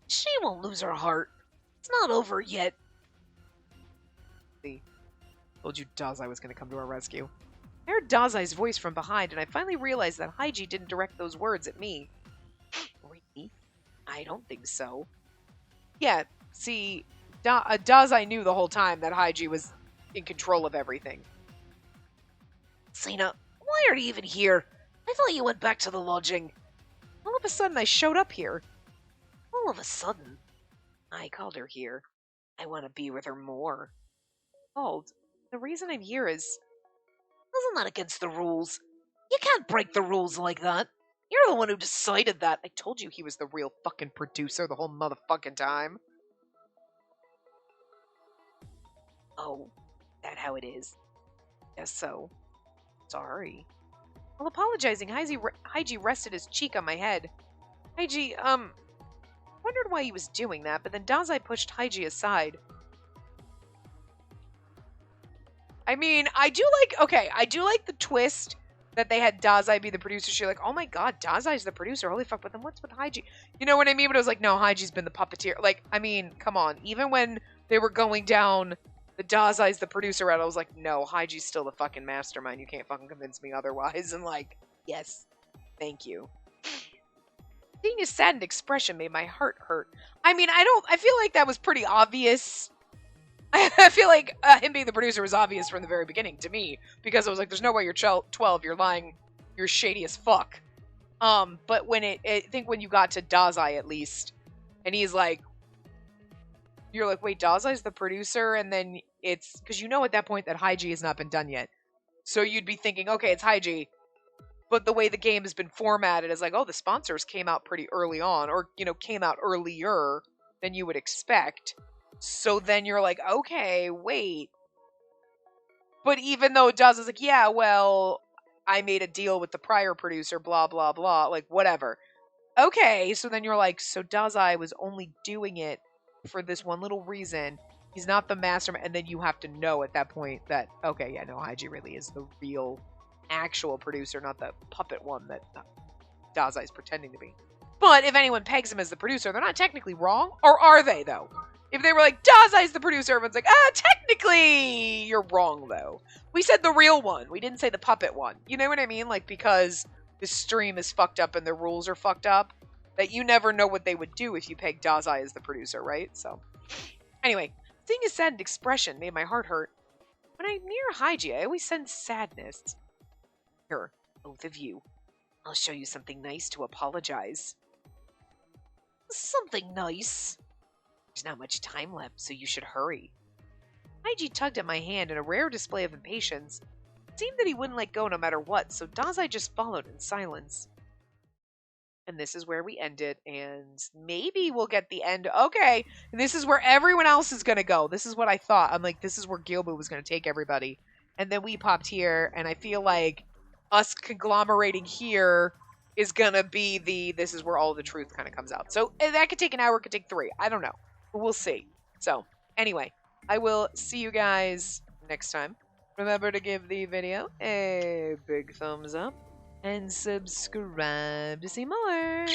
She won't lose her heart. It's not over yet. See, told you Dazai was going to come to our rescue. I heard Dazai's voice from behind, and I finally realized that Haiji didn't direct those words at me. Really? I don't think so. Yeah, see, Dazai knew the whole time that Haiji was in control of everything. Sena, why are you even here? I thought you went back to the lodging. All of a sudden, I showed up here. All of a sudden? I called her here. I want to be with her more. Called. The reason I'm here is... Isn't that against the rules? You can't break the rules like that. You're the one who decided that. I told you he was the real fucking producer the whole motherfucking time. Oh, that how it is? Guess so. Sorry. While apologizing, Haiji rested his cheek on my head. Haiji, wondered why he was doing that, but then Dazai pushed Haiji aside. I mean, I do like the twist that they had Dazai be the producer. She's like, oh my god, Dazai's the producer. Holy fuck, but then what's with Haiji? You know what I mean? But I was like, no, Haiji's been the puppeteer. Like, I mean, come on. Even when they were going down the Dazai's the producer route, I was like, no, Haiji's still the fucking mastermind. You can't fucking convince me otherwise. And like, yes, thank you. Seeing his saddened expression made my heart hurt. I mean, I feel like that was pretty obvious. I feel like him being the producer was obvious from the very beginning to me, because I was like, there's no way you're 12, you're lying, you're shady as fuck. But when I think when you got to Dazai at least, and he's like, you're like, wait, Dazai's the producer? And then it's, because you know at that point that Haiji has not been done yet. So you'd be thinking, okay, it's Haiji. But the way the game has been formatted is like, oh, the sponsors came out pretty early on, or, you know, came out earlier than you would expect. So then you're like, okay, wait. But even though Dazai's like, yeah, well, I made a deal with the prior producer, blah, blah, blah, like, whatever. Okay, so then you're like, so Dazai was only doing it for this one little reason. He's not the mastermind. And then you have to know at that point that, okay, yeah, no, Haiji really is the real, actual producer, not the puppet one that Dazai's pretending to be. But if anyone pegs him as the producer, they're not technically wrong. Or are they, though? If they were like, Dazai's the producer, everyone's like, technically, you're wrong, though. We said the real one. We didn't say the puppet one. You know what I mean? Like, because the stream is fucked up and the rules are fucked up, that you never know what they would do if you peg Dazai as the producer, right? So, anyway, seeing his saddened expression made my heart hurt. When I'm near Haiji, I always sense sadness. Here, both of you. I'll show you something nice to apologize. Something nice? There's not much time left, so you should hurry. Haiji tugged at my hand in a rare display of impatience. It seemed that he wouldn't let go no matter what, so Dazai just followed in silence. And this is where we end it, and maybe we'll get the end. Okay, and this is where everyone else is going to go. This is what I thought. I'm like, this is where Gilbu was going to take everybody. And then we popped here, and I feel like us conglomerating here is going to be this is where all the truth kind of comes out. So that could take an hour, it could take 3. I don't know. But we'll see. So, anyway, I will see you guys next time. Remember to give the video a big thumbs up and subscribe to see more.